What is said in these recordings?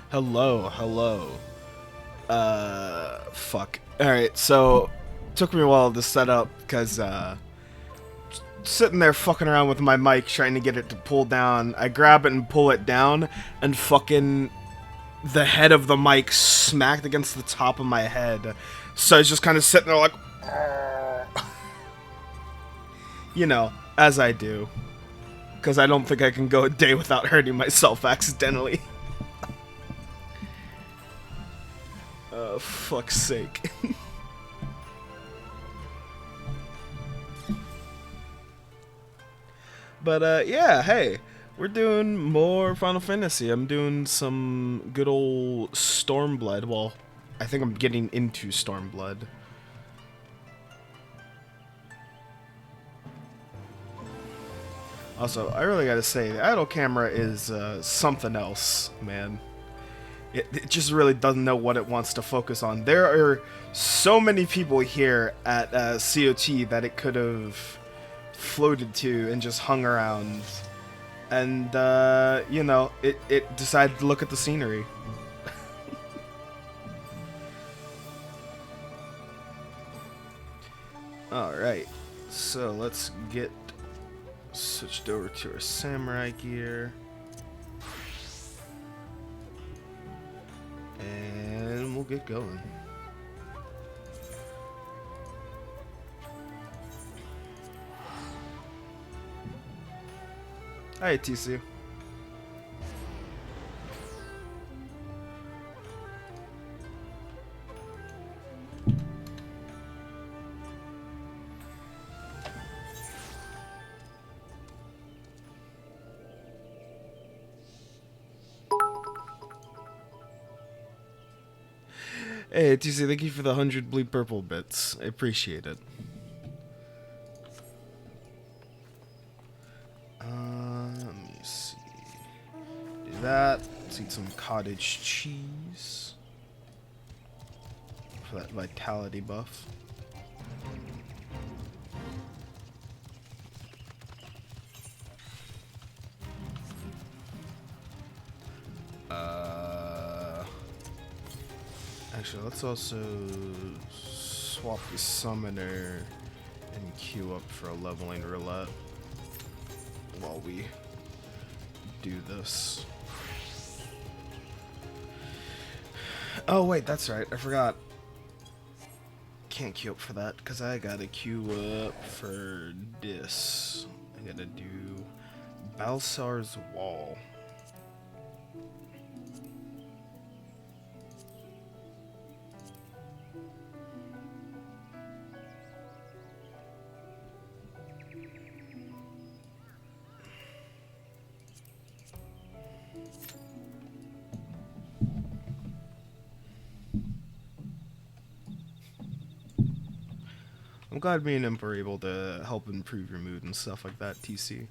Hello, hello. Fuck. Alright, so, took me a while to set up, because, sitting there fucking around with my mic trying to get it to pull down. I grab it and pull it down, and fucking the head of the mic smacked against the top of my head. So I was just kind of sitting there like, you know, as I do. Because I don't think I can go a day without hurting myself accidentally. Fuck's sake. But, yeah, hey. We're doing more Final Fantasy. I'm doing some good old StormBlood. Well, I think I'm getting into StormBlood. Also, I really gotta say, the idle camera is something else, man. It just really doesn't know what it wants to focus on. There are so many people here at COT that it could have floated to and just hung around. And, you know, it decided to look at the scenery. Alright, so let's get switched over to our samurai gear. And we'll get going. Hi, TC. Hey, TC, thank you for the 100 bleed purple bits. I appreciate it. Let me see. Do that. Let's eat some cottage cheese for that vitality buff. Actually, let's also swap the summoner and queue up for a leveling roulette while we do this. Oh wait, that's right, I forgot. Can't queue up for that because I gotta queue up for this. I gotta do Balsar's Wall. I'm glad me and Imp are able to help improve your mood and stuff like that, TC. It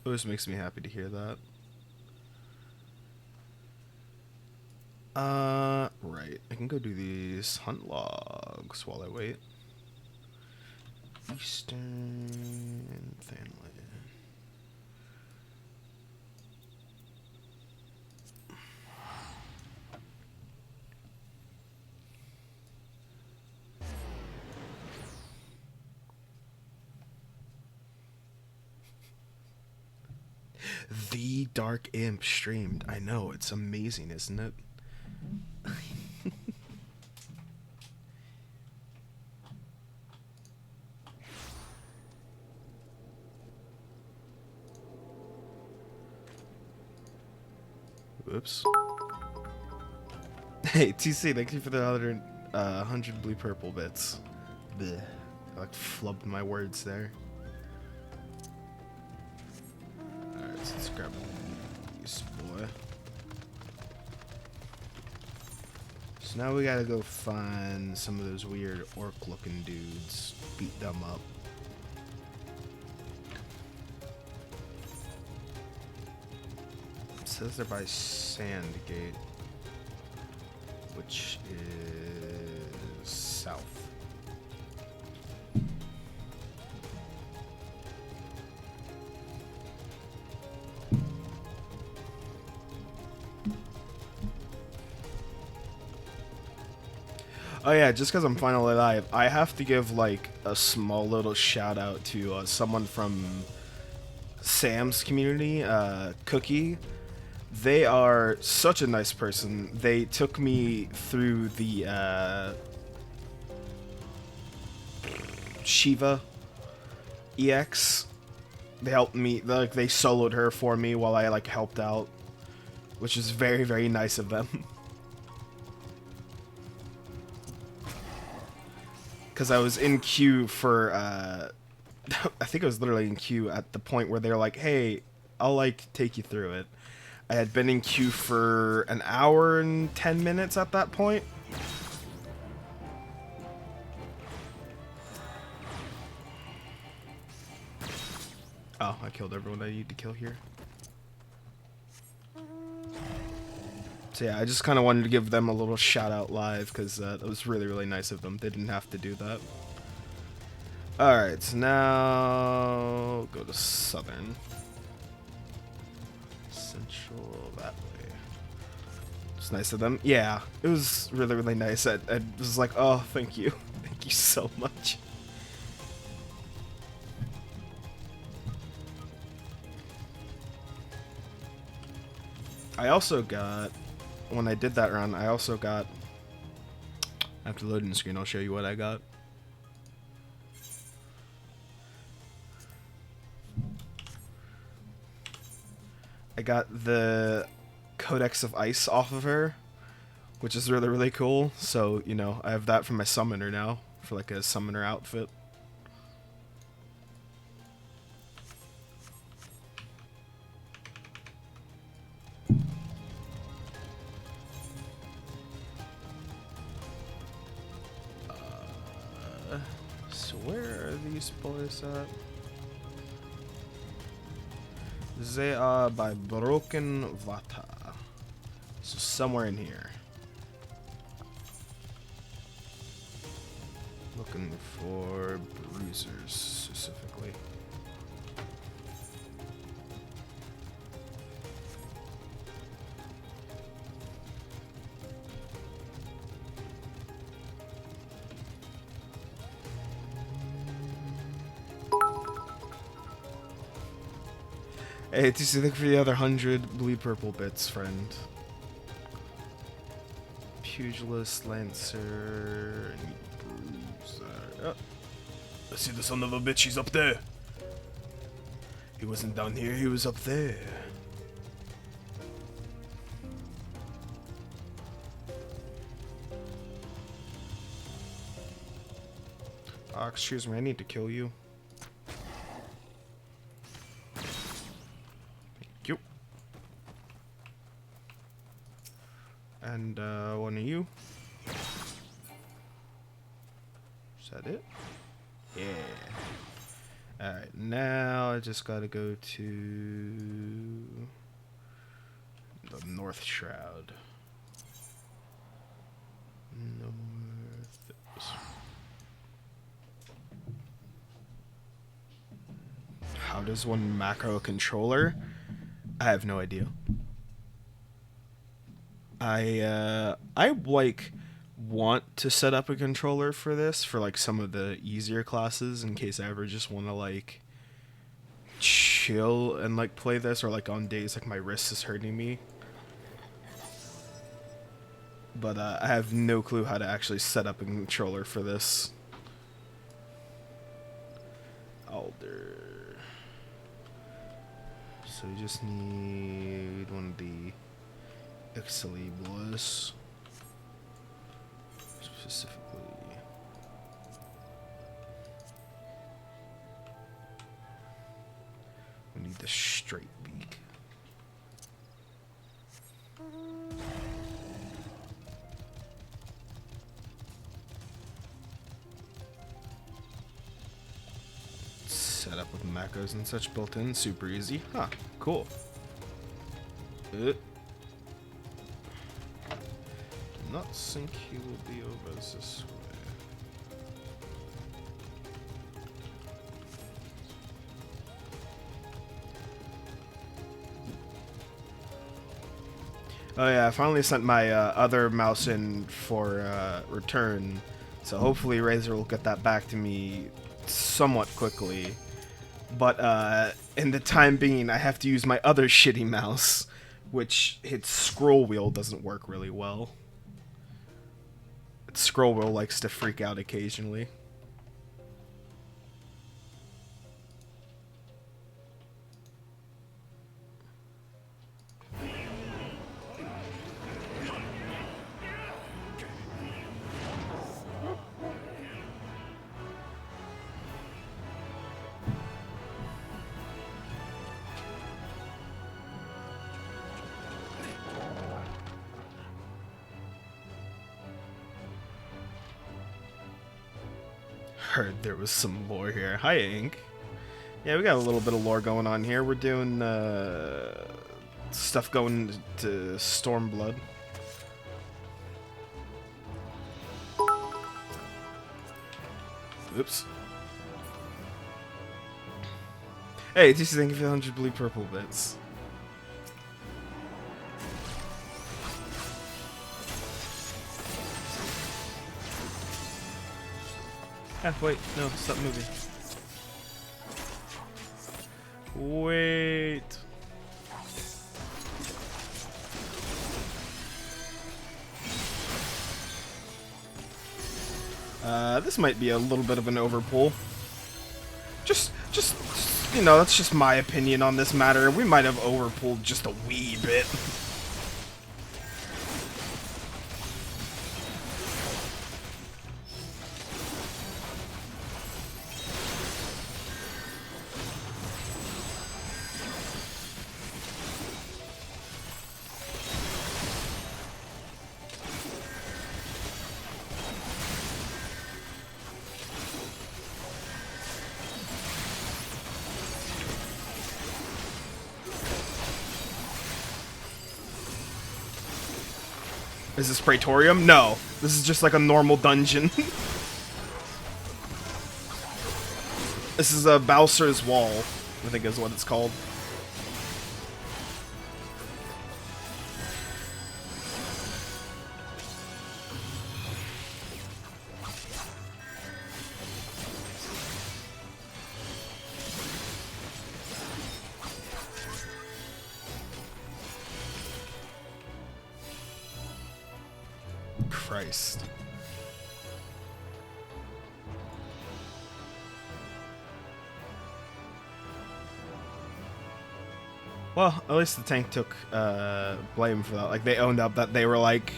always makes me happy to hear that. Right. I can go do these hunt logs while I wait. Eastern family. The Dark Imp streamed. I know, it's amazing, isn't it? Whoops. Hey, TC, thank you for the other 100 blue purple bits. Blech. I like flubbed my words there. Alright, so let's grab this boy. So now we gotta go find some of those weird orc looking dudes, beat them up. It says they're by Sandgate, which is south. Oh yeah, just because I'm finally live, I have to give like a small little shout out to someone from Sam's community, Cookie. They are such a nice person. They took me through the Shiva EX. They helped me, like they soloed her for me while I like helped out, which is very, very nice of them. Because I was in queue for, I think I was literally in queue at the point where they're like, hey, I'll like take you through it. I had been in queue for an hour and 10 minutes at that point. Oh, I killed everyone I need to kill here. So yeah, I just kind of wanted to give them a little shout out live because that was really, really nice of them. They didn't have to do that. Alright, so now go to Southern. Central that way. It's nice of them. Yeah, it was really, really nice. I was like, oh, thank you. Thank you so much. I also got, when I did that run, I also got, after loading the screen, I'll show you what I got. I got the Codex of Ice off of her, which is really, really cool. So, you know, I have that for my summoner now, for like a summoner outfit. So where are these boys at? They are by Broken Vata. So somewhere in here. Looking for bruisers specifically. Hey, did you look for the other 100 blue-purple bits, friend? Pugilist, Lancer, and Bruiser. Oh. I see the son of a bitch, he's up there. He wasn't down here, he was up there. Excuse me, I need to kill you. And one of you. Is that it? Yeah. Alright, now I just gotta go to the North Shroud. How does one macro a controller? I have no idea. I like want to set up a controller for this for like some of the easier classes in case I ever just want to like chill and like play this, or like on days like my wrist is hurting me. But I have no clue how to actually set up a controller for this. Alder. So you just need one of the Excaliburs. Specifically. We need the straight beak. Set up with macros and such built in, super easy. Huh, cool. Do not think he will be over this way. Oh yeah, I finally sent my other mouse in for return, so hopefully Razer will get that back to me somewhat quickly. But in the time being, I have to use my other shitty mouse, which its scroll wheel doesn't work really well. Its scroll wheel likes to freak out occasionally. Heard there was some lore here. Hi, Ink. Yeah, we got a little bit of lore going on here. We're doing stuff going to StormBlood. Oops. Hey, TC, thank you for 100 blue purple bits. Ah, wait, no, stop moving. Wait. This might be a little bit of an overpull. Just, you know, that's just my opinion on this matter. We might have overpulled just a wee bit. Is this Praetorium? No. This is just like a normal dungeon. This is a Bowser's Wall, I think is what it's called. Christ. Well, at least the tank took blame for that. Like, they owned up that they were like,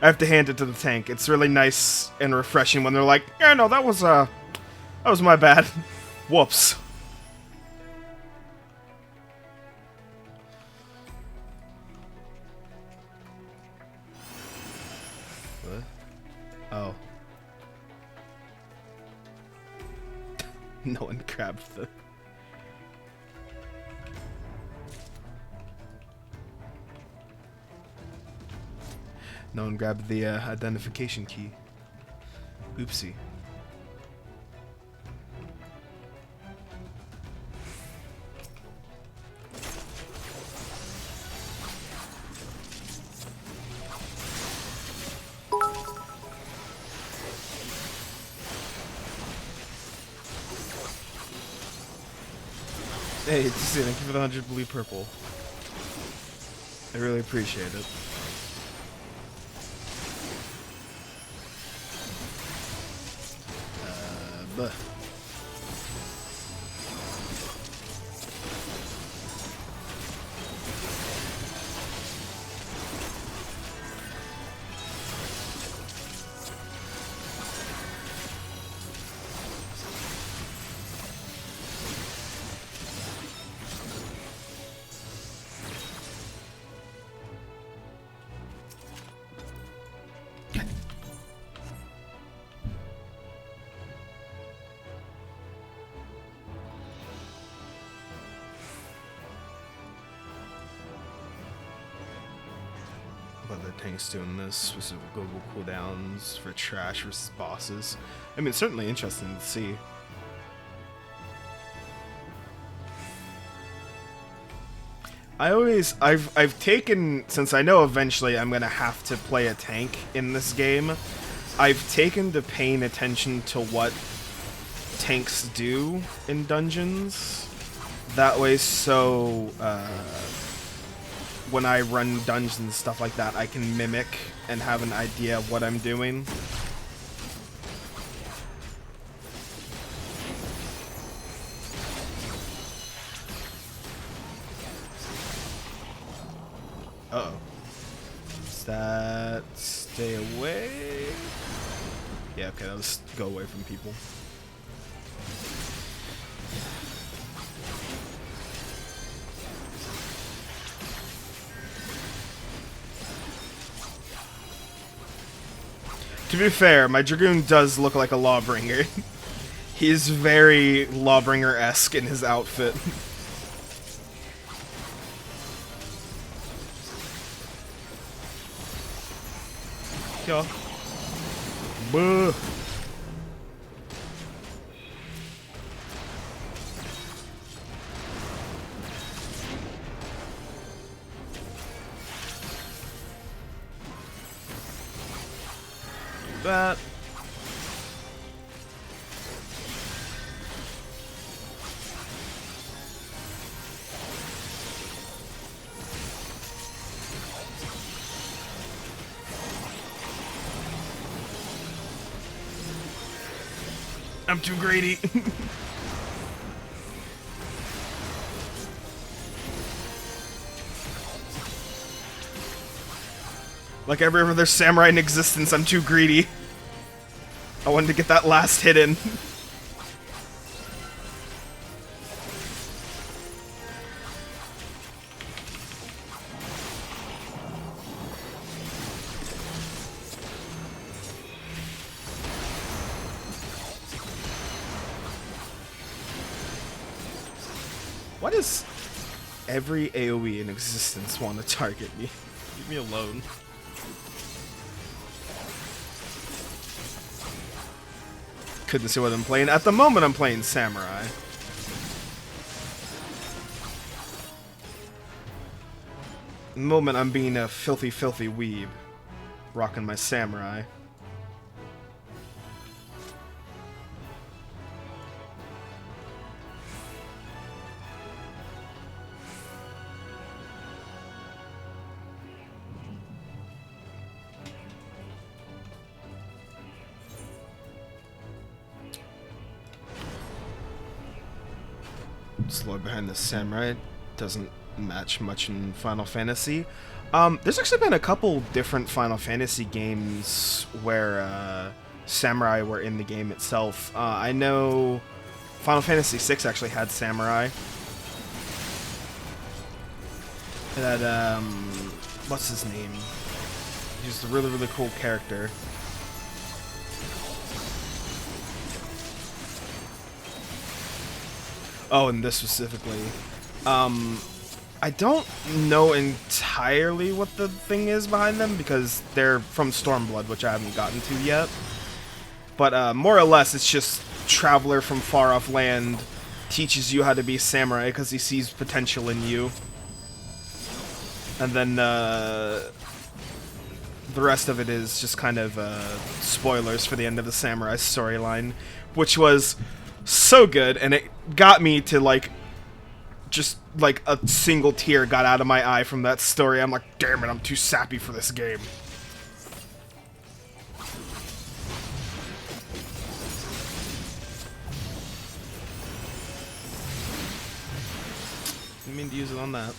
I have to hand it to the tank. It's really nice and refreshing when they're like, yeah, no, that was my bad. Whoops. What? Oh. No one grabbed the... No one grabbed the identification key. Oopsie. Hey, thank you for the 100 blue purple. I really appreciate it. But the tank's doing this, specific global cooldowns for trash versus bosses. I mean, it's certainly interesting to see. I've taken, since I know eventually I'm gonna have to play a tank in this game, I've taken to paying attention to what tanks do in dungeons. That way, so when I run dungeons and stuff like that, I can mimic and have an idea of what I'm doing. Uh-oh. Does that stay away? Yeah, okay, that'll just go away from people. To be fair, my Dragoon does look like a Lawbringer. He's very Lawbringer-esque in his outfit. Yeah. Buh. That. I'm too greedy. Like every other samurai in existence, I'm too greedy. I wanted to get that last hit in. Why does every AoE in existence want to target me? Leave me alone. Couldn't see what I'm playing. At the moment, I'm playing Samurai. At the moment, I'm being a filthy, filthy weeb. Rocking my Samurai. Slow behind the samurai doesn't match much in Final Fantasy. There's actually been a couple different Final Fantasy games where samurai were in the game itself. I know Final Fantasy VI actually had samurai. It had, what's his name? He's a really, really cool character. Oh, and this specifically. I don't know entirely what the thing is behind them because they're from StormBlood, which I haven't gotten to yet. But more or less, it's just traveler from far off land teaches you how to be samurai because he sees potential in you. And then the rest of it is just kind of spoilers for the end of the samurai storyline, which was so good, and it got me to like just like a single tear got out of my eye from that story. I'm like, damn it, I'm too sappy for this game. Didn't mean to use it on that.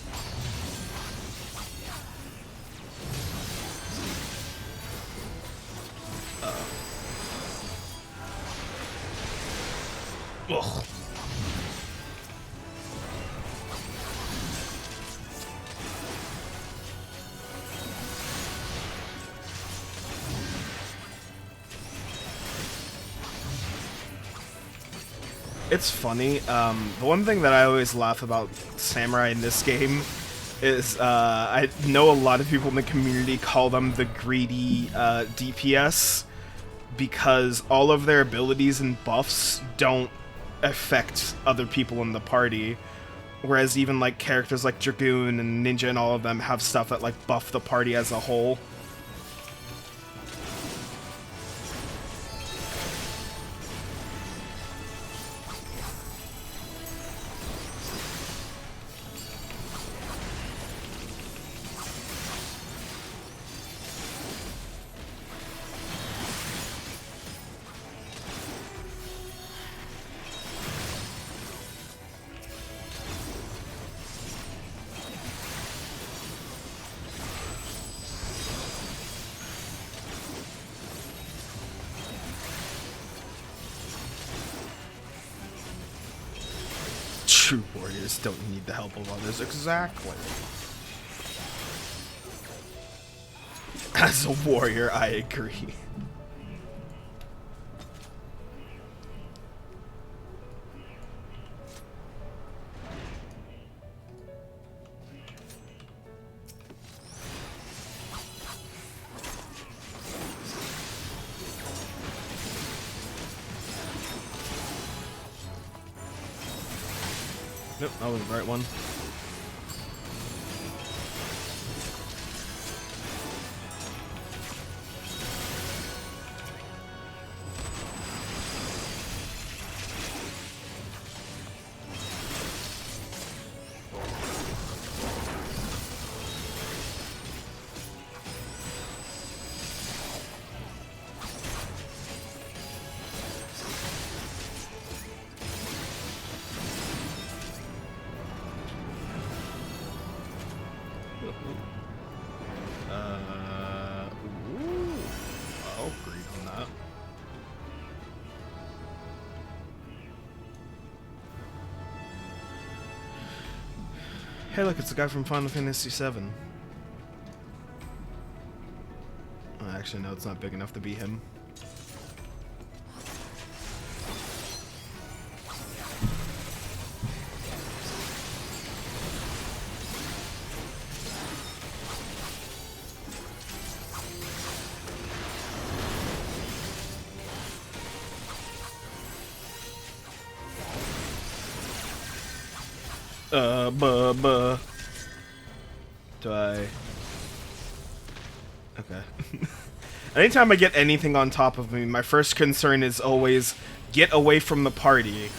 Ugh. It's funny. The one thing that I always laugh about samurai in this game is I know a lot of people in the community call them the greedy DPS because all of their abilities and buffs don't affect other people in the party. Whereas even like characters like Dragoon and Ninja and all of them have stuff that like buff the party as a whole. True warriors don't need the help of others. Exactly. As a warrior, I agree. Nope, that was the right one. I'll agree on that. Hey, look, it's the guy from Final Fantasy VII. Oh, actually, no, it's not big enough to be him. Do I... Okay. Anytime I get anything on top of me, my first concern is always get away from the party.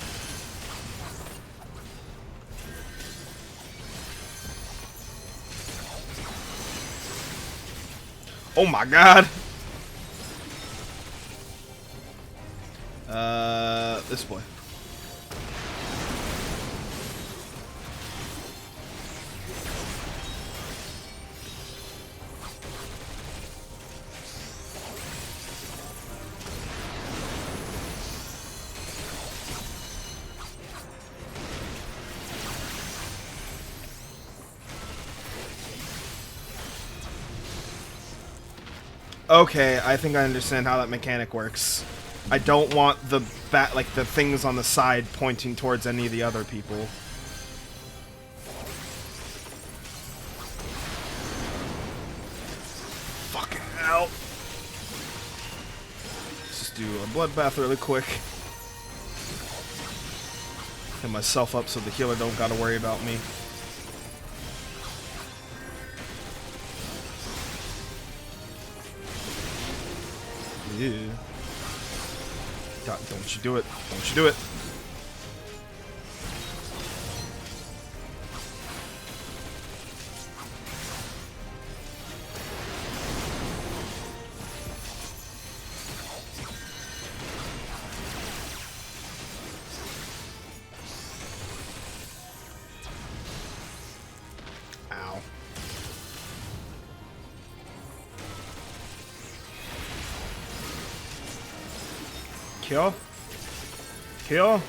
Oh my god! This boy. Okay, I think I understand how that mechanic works. I don't want the the things on the side pointing towards any of the other people. Fucking hell. Let's just do a bloodbath really quick. Get myself up so the healer don't gotta worry about me. Yeah. God, don't you do it. Don't you do it. Ow. Kill. Kill.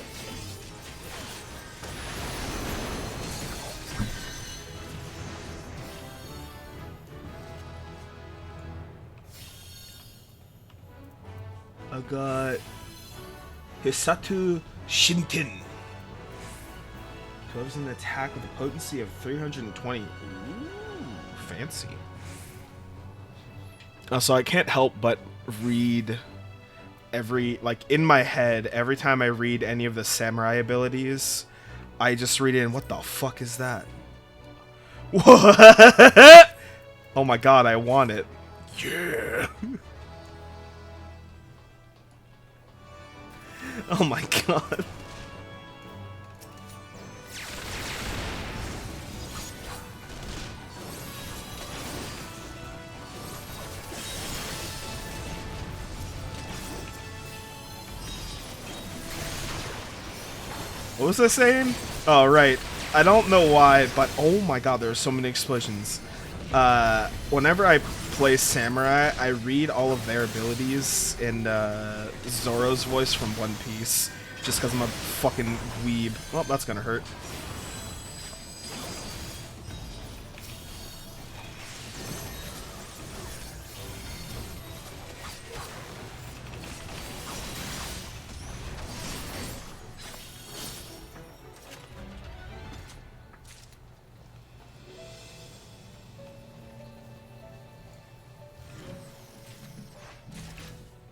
I got Hisatu Shinten. 12 is an attack with a potency of 320. Ooh, fancy. So I can't help but read in my head, every time I read any of the samurai abilities, I just read in. What the fuck is that? What? Oh my god, I want it. Yeah. Oh my god. What was I saying? Oh, right. I don't know why, but oh my god, there are so many explosions. Whenever I play Samurai, I read all of their abilities in Zoro's voice from One Piece, just because I'm a fucking weeb. Well, that's gonna hurt.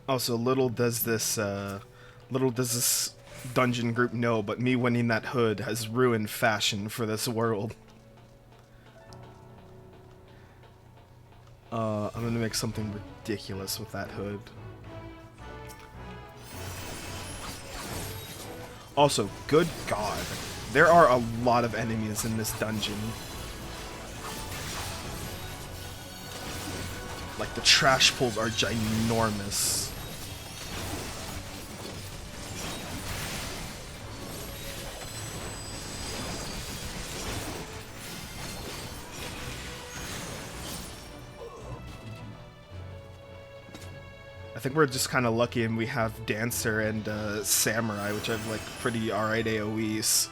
Also, little does this dungeon group know, but me winning that hood has ruined fashion for this world. I'm gonna make something ridiculous with that hood. Also, good god, there are a lot of enemies in this dungeon. Like, the trash pulls are ginormous. I think we're just kind of lucky and we have Dancer and Samurai, which have like pretty alright AoEs.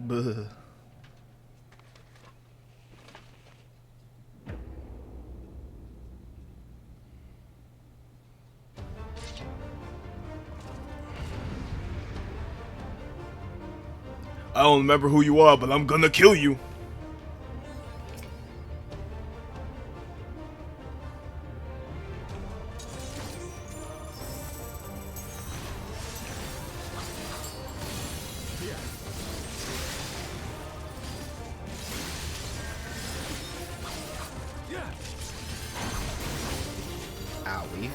Buh. I don't remember who you are, but I'm gonna kill you. Owie.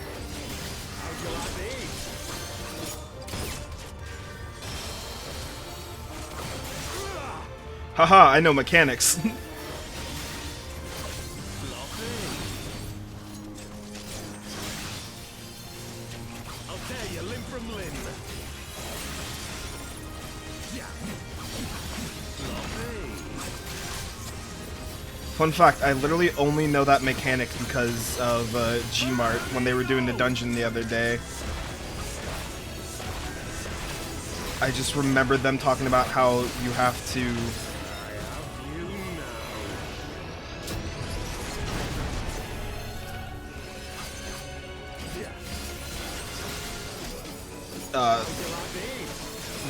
Haha, I know mechanics. Fun fact, I literally only know that mechanic because of Gmart when they were doing the dungeon the other day. I just remembered them talking about how you have to...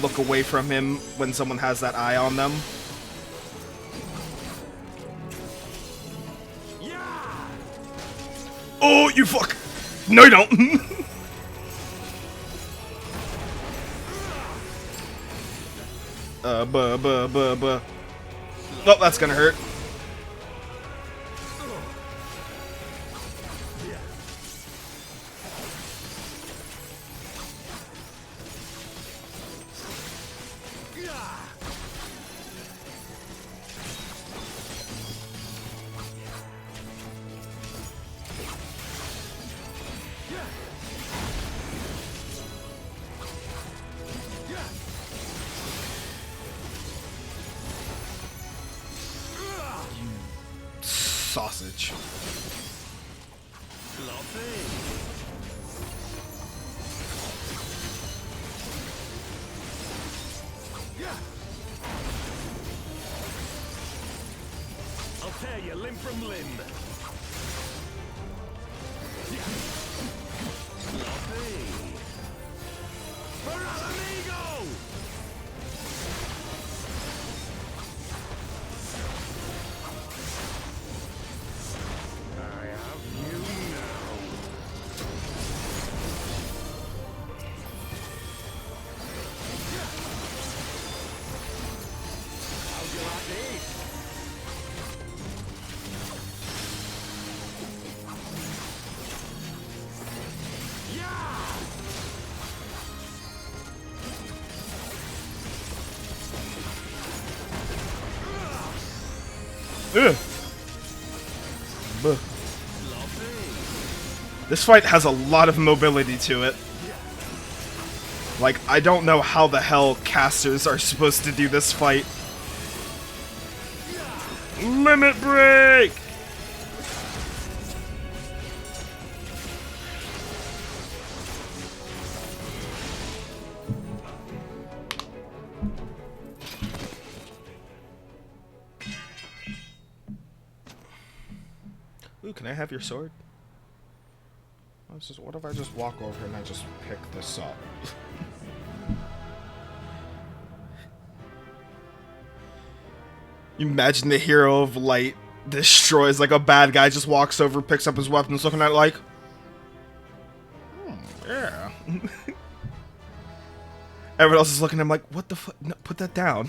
look away from him when someone has that eye on them. Oh, you fuck! No, you don't! Buh. Oh, that's gonna hurt. Sausage. I'll tear you limb from limb. Sloppy. For our amigo! I have you now. How'd you like this? Ugh. Buh. This fight has a lot of mobility to it. Like, I don't know how the hell casters are supposed to do this fight. Limit break! Ooh, can I have your sword? What if I just walk over and I just pick this up? You imagine the hero of light destroys like a bad guy, just walks over, picks up his weapons, looking at it like, yeah. Everyone else is looking at him like, what the fuck? No, put that down.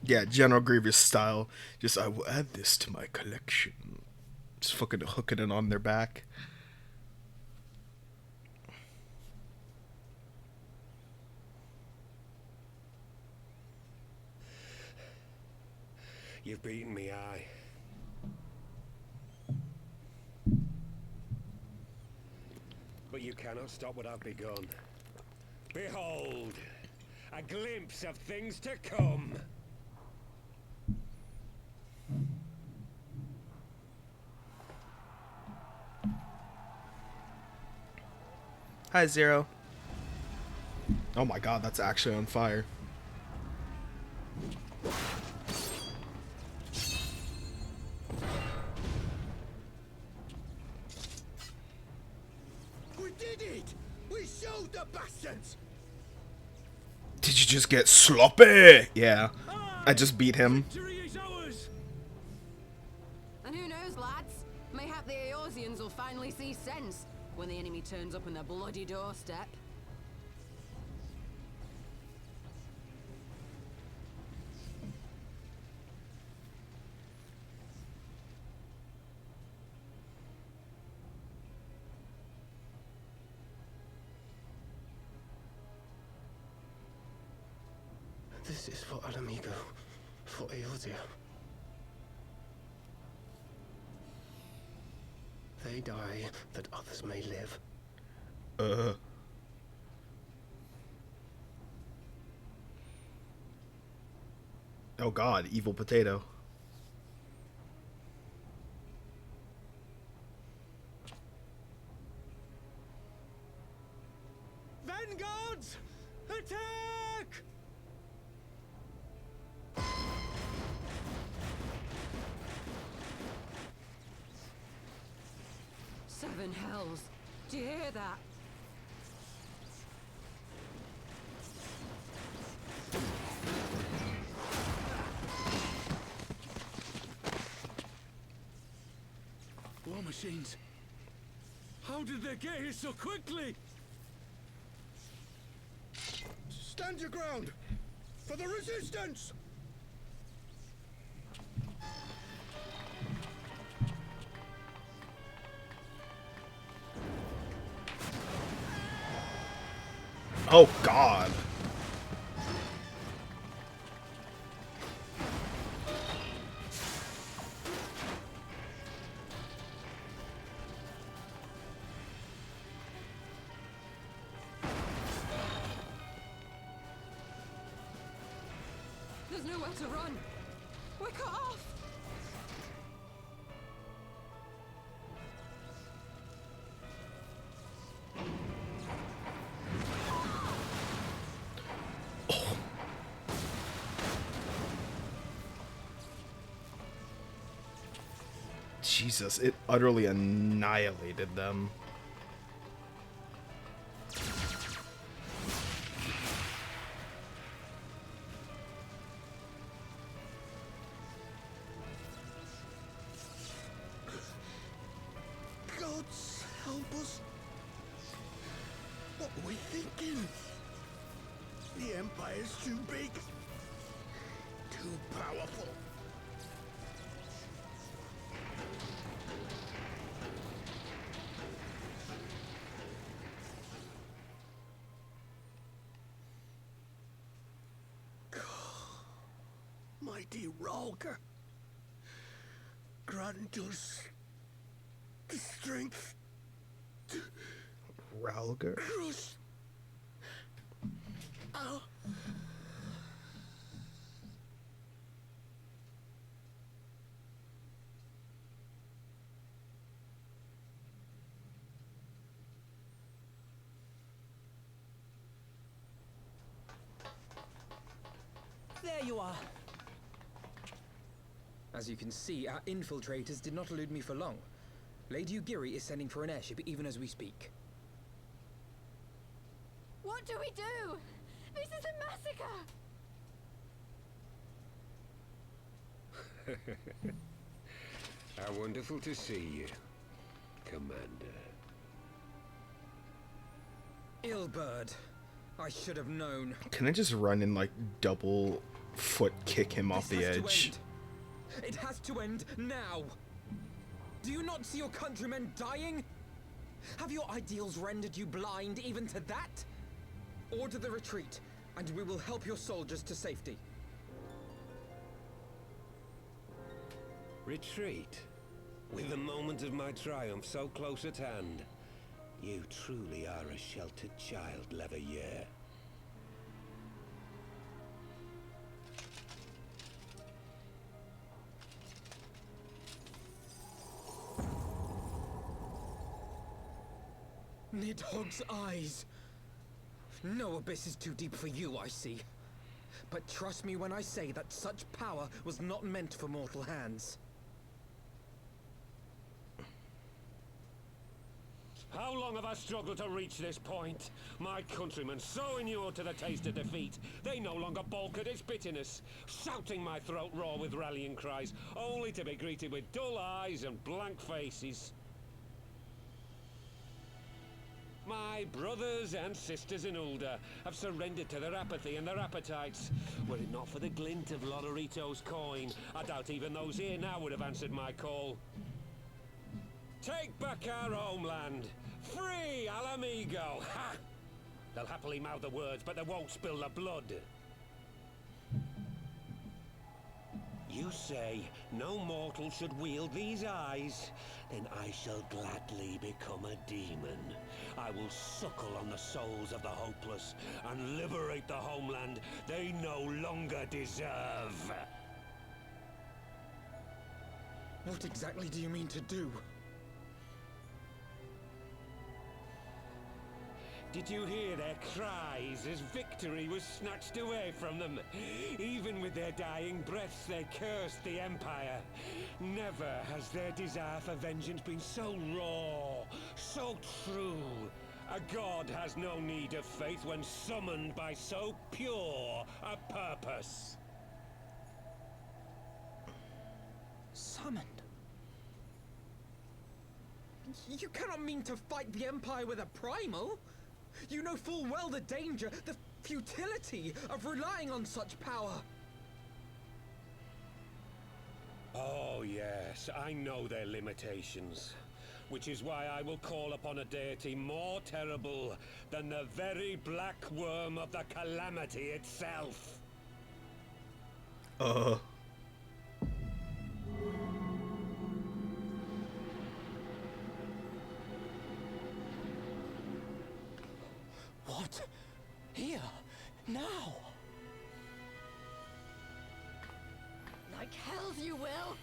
Yeah, General Grievous style. Just, I will add this to my collection. Just fucking hooking it on their back. You've beaten me, aye. But you cannot stop what I've begun. Behold, a glimpse of things to come. Hi, Zero. Oh my god, that's actually on fire. We did it! We showed the bastards! Did you just get sloppy? Yeah, I just beat him. Victory is ours! And who knows, lads? Mayhap the Eorzeans will finally see sense when the enemy turns up on their bloody doorstep. This is for an amigo, for Eorzea. They die that others may live. Oh god, evil potato. Vanguards! Attack! Seven hells. Do you hear that? War Machine. How did they get here so quickly? Stand your ground! For the resistance! Oh God. There's nowhere to run. We're cut off. Jesus, it utterly annihilated them. Gods help us. What were we thinking? The Empire's too big. Too powerful. Mighty Ralker, grant us the strength to Ralger? crush our... There you are. As you can see, our infiltrators did not elude me for long. Lady Ugiri is sending for an airship even as we speak. What do we do? This is a massacre. How wonderful to see you, Commander. Illbird. I should have known. Can I just run and like double foot kick him off the This has to edge? end. It has to end now. Do you not see your countrymen dying? Have your ideals rendered you blind even to that? Order the retreat, and we will help your soldiers to safety. Retreat? With the moment of my triumph so close at hand? You truly are a sheltered child, Leverrier. Nidhogg's eyes. No abyss is too deep for you, I see. But trust me when I say that such power was not meant for mortal hands. How long have I struggled to reach this point? My countrymen, so inured to the taste of defeat, they no longer balk at its bitterness, shouting my throat raw with rallying cries, only to be greeted with dull eyes and blank faces. My brothers and sisters in Ulda have surrendered to their apathy and their appetites. Were it not for the glint of Lodorito's coin, I doubt even those here now would have answered my call. Take back our homeland! Free Al Amigo! Ha! They'll happily mouth the words, but they won't spill the blood. You say no mortal should wield these eyes? Then I shall gladly become a demon. I will suckle on the souls of the hopeless and liberate the homeland they no longer deserve. What exactly do you mean to do? Did you hear their cries as victory was snatched away from them? Even with their dying breaths, they cursed the Empire. Never has their desire for vengeance been so raw, so true. A god has no need of faith when summoned by so pure a purpose. Summoned? You cannot mean to fight the Empire with a primal! You know full well the danger, the futility of relying on such power! Oh yes, I know their limitations. Which is why I will call upon a deity more terrible than the very black worm of the calamity itself. What? Here? Now? Like hells you will!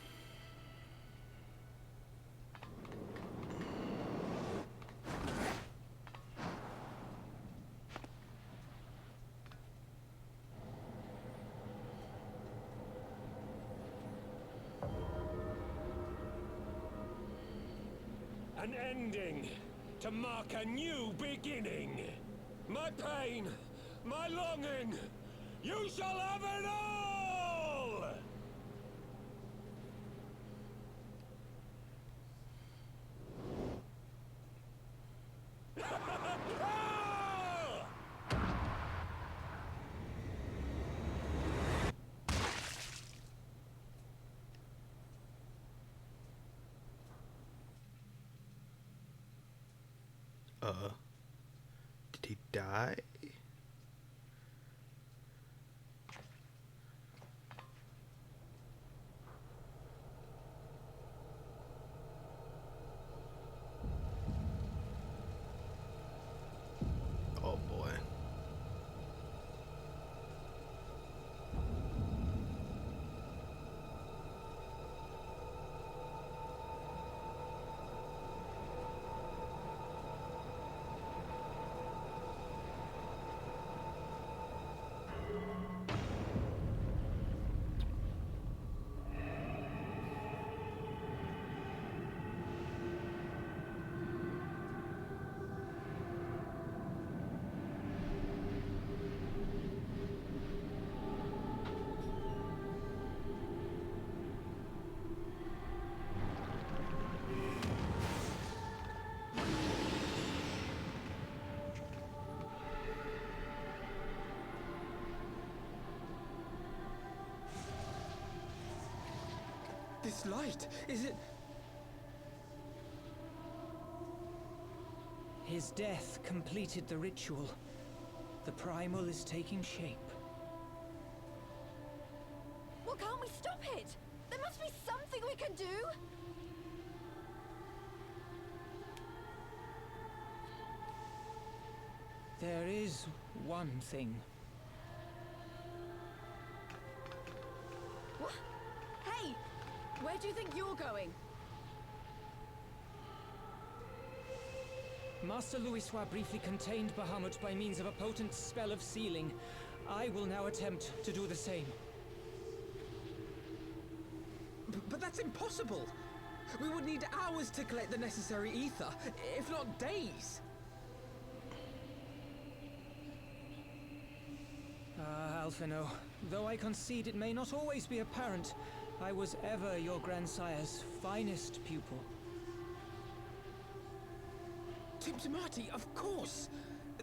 An ending to mark a new beginning. My pain, my longing, you shall have it all! Did he die? Oh boy. This light, is it... His death completed the ritual. The primal is taking shape. Well, can't we stop it? There must be something we can do! There is one thing. What? Hey! Where do you think you're going? Master Louisoix briefly contained Bahamut by means of a potent spell of sealing. I will now attempt to do the same. But that's impossible! We would need hours to collect the necessary ether, if not days! Ah, Alphino, though I concede it may not always be apparent, I was ever your grandsire's finest pupil. Timtimati, of course!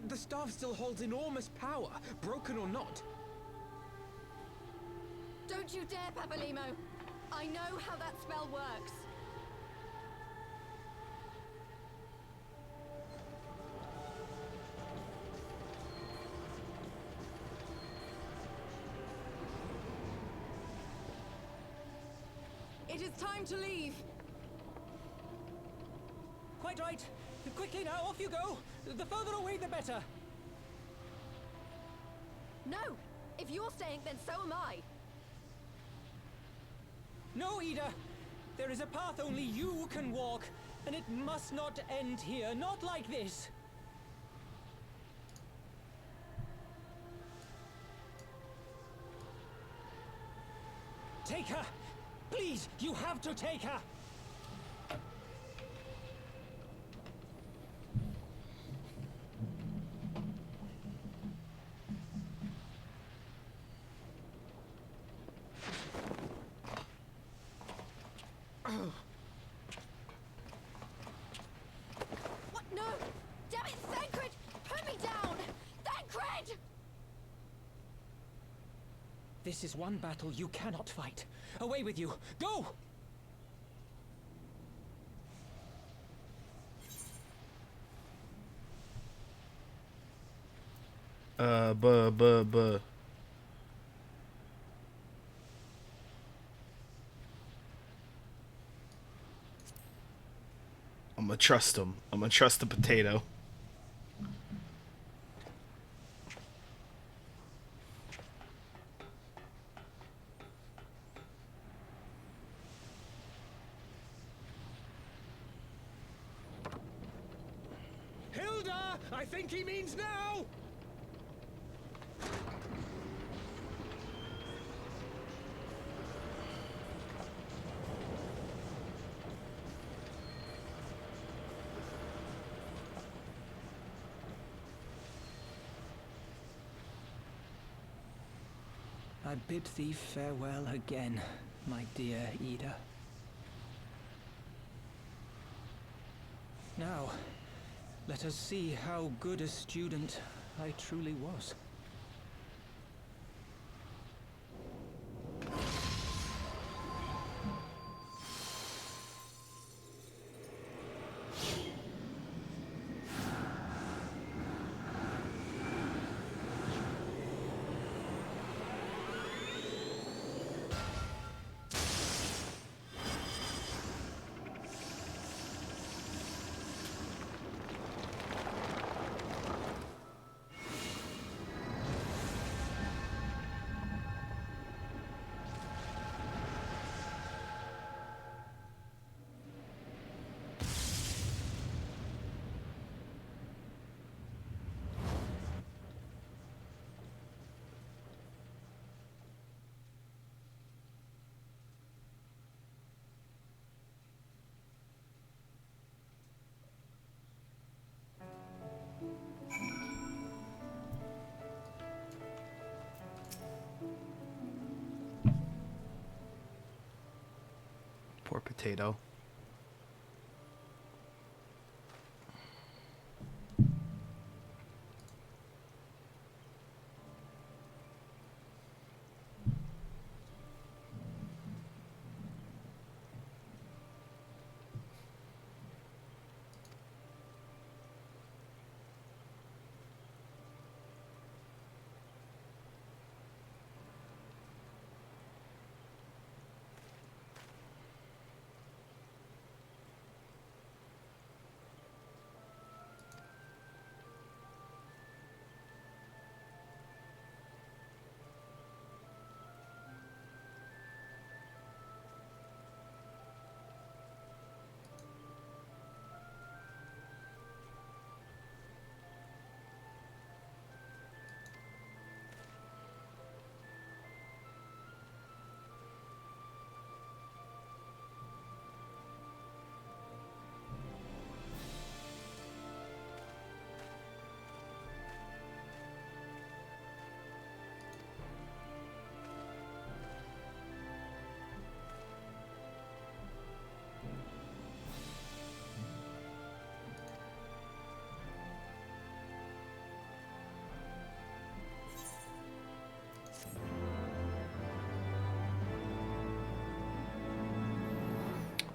The staff still holds enormous power, broken or not. Don't you dare, Papalimo! I know how that spell works. It is time to leave. Quite right. Quickly now, off you go. The further away, the better. No! If you're staying, then so am I. No, Ida. There is a path only you can walk, and it must not end here. Not like this. Take her! Please, you have to take her! This is one battle you cannot fight. Away with you! Go! Buh. I'm gonna trust him. I'm gonna trust the potato. Hilda! I think he means now! I bid thee farewell again, my dear Ida. Now, let us see how good a student I truly was. Poor potato.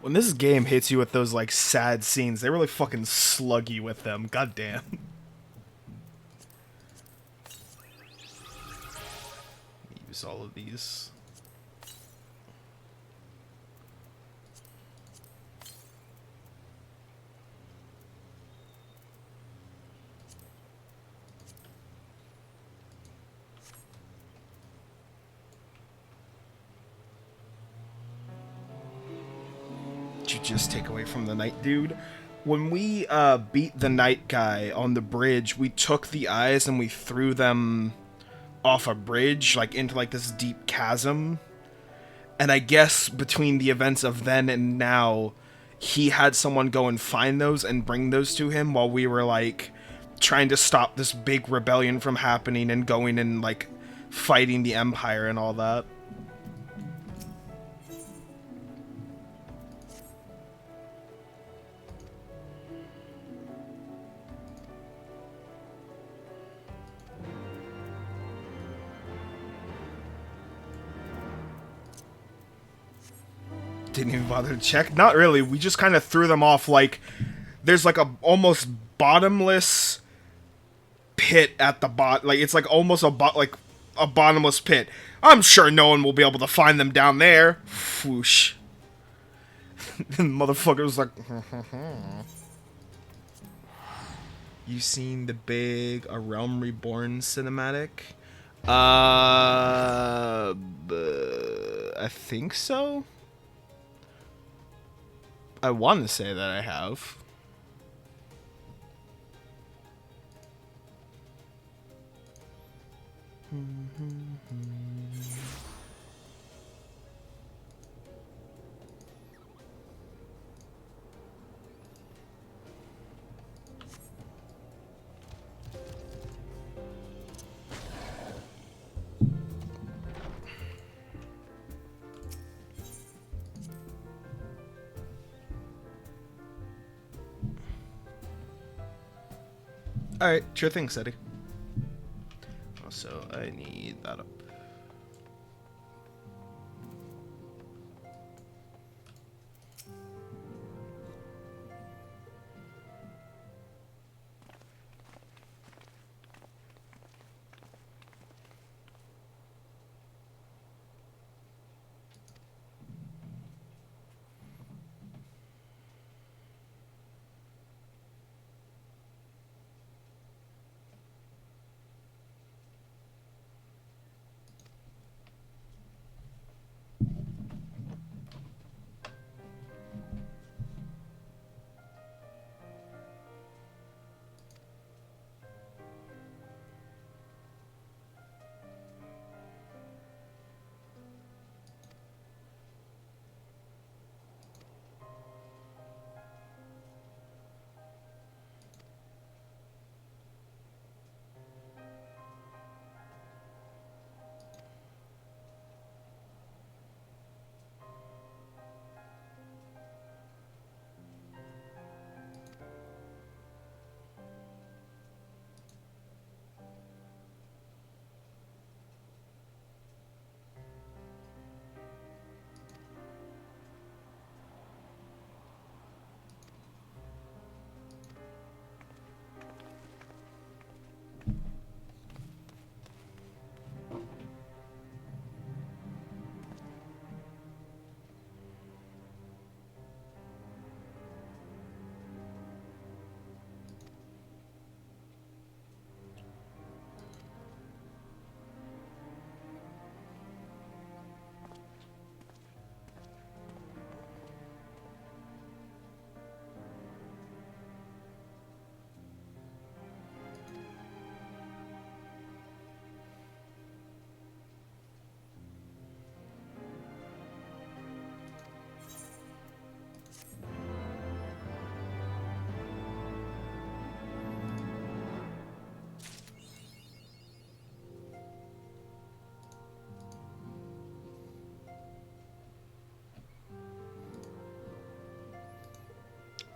When this game hits you with those like sad scenes, they really fucking slug you with them. God damn. Use all of these. You just take away from the knight dude. When we beat the knight guy on the bridge, we took the eyes and we threw them off a bridge, like into like this deep chasm. And I guess between the events of then and now, he had someone go and find those and bring those to him while we were like trying to stop this big rebellion from happening and going and like fighting the Empire and all that. Didn't even bother to check. Not really. We just kind of threw them off. Like, there's like a almost bottomless pit at the like it's like almost a bottomless pit. I'm sure no one will be able to find them down there. Whoosh. And motherfucker was like, you seen the big A Realm Reborn cinematic? I think so. I want to say that I have. Alright, sure thing, Seti. Also, I need that up.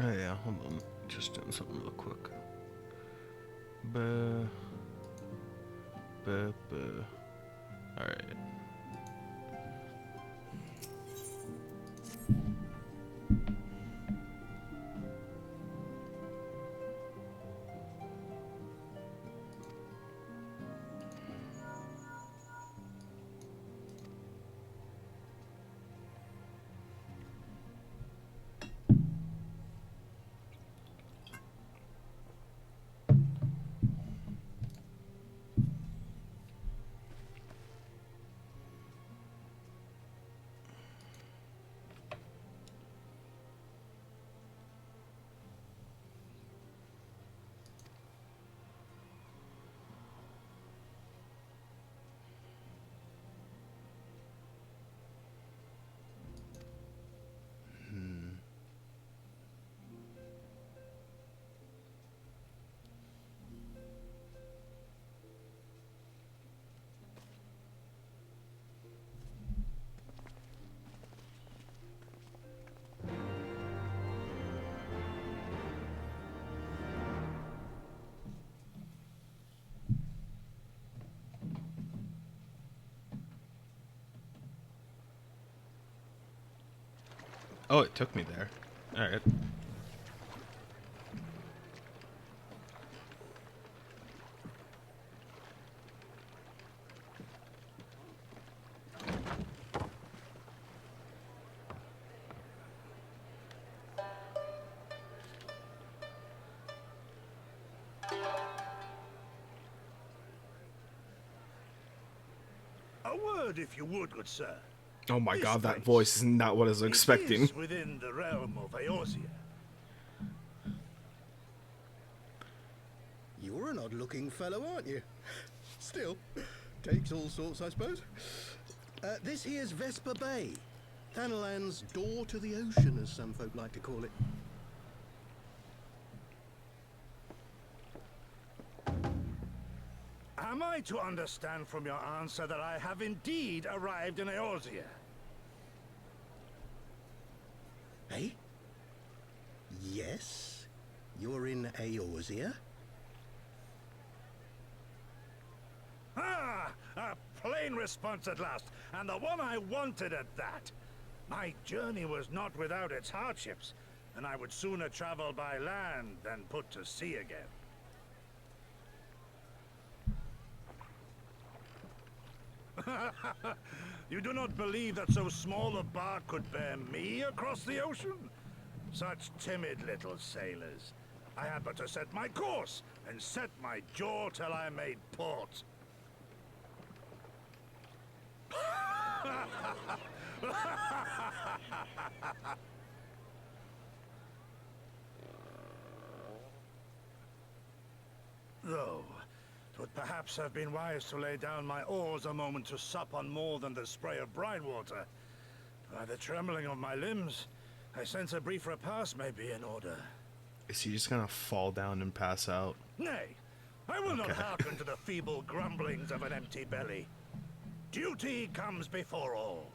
Oh yeah, hold on. Just doing something real quick. Alright. Oh, it took me there. Alright. A word, if you would, good sir. Oh my This god, that place, voice is not what I was it expecting. is within the realm of Eorzea. You're an odd-looking fellow, aren't you? Still, takes all sorts, I suppose. This here's Vesper Bay, Thanalan's door to the ocean, as some folk like to call it. Am I to understand from your answer that I have indeed arrived in Eorzea? Eh? Yes? You're in Eorzea? Ah! A plain response at last, and the one I wanted at that. My journey was not without its hardships, and I would sooner travel by land than put to sea again. You do not believe that so small a bark could bear me across the ocean? Such timid little sailors. I had but to set my course and set my jaw till I made port. Though, it would perhaps have been wise to lay down my oars a moment to sup on more than the spray of brine water. By the trembling of my limbs, I sense a brief repast may be in order. Is he just gonna fall down and pass out? Nay, I will not Okay. hearken to the feeble grumblings of an empty belly. Duty comes before all.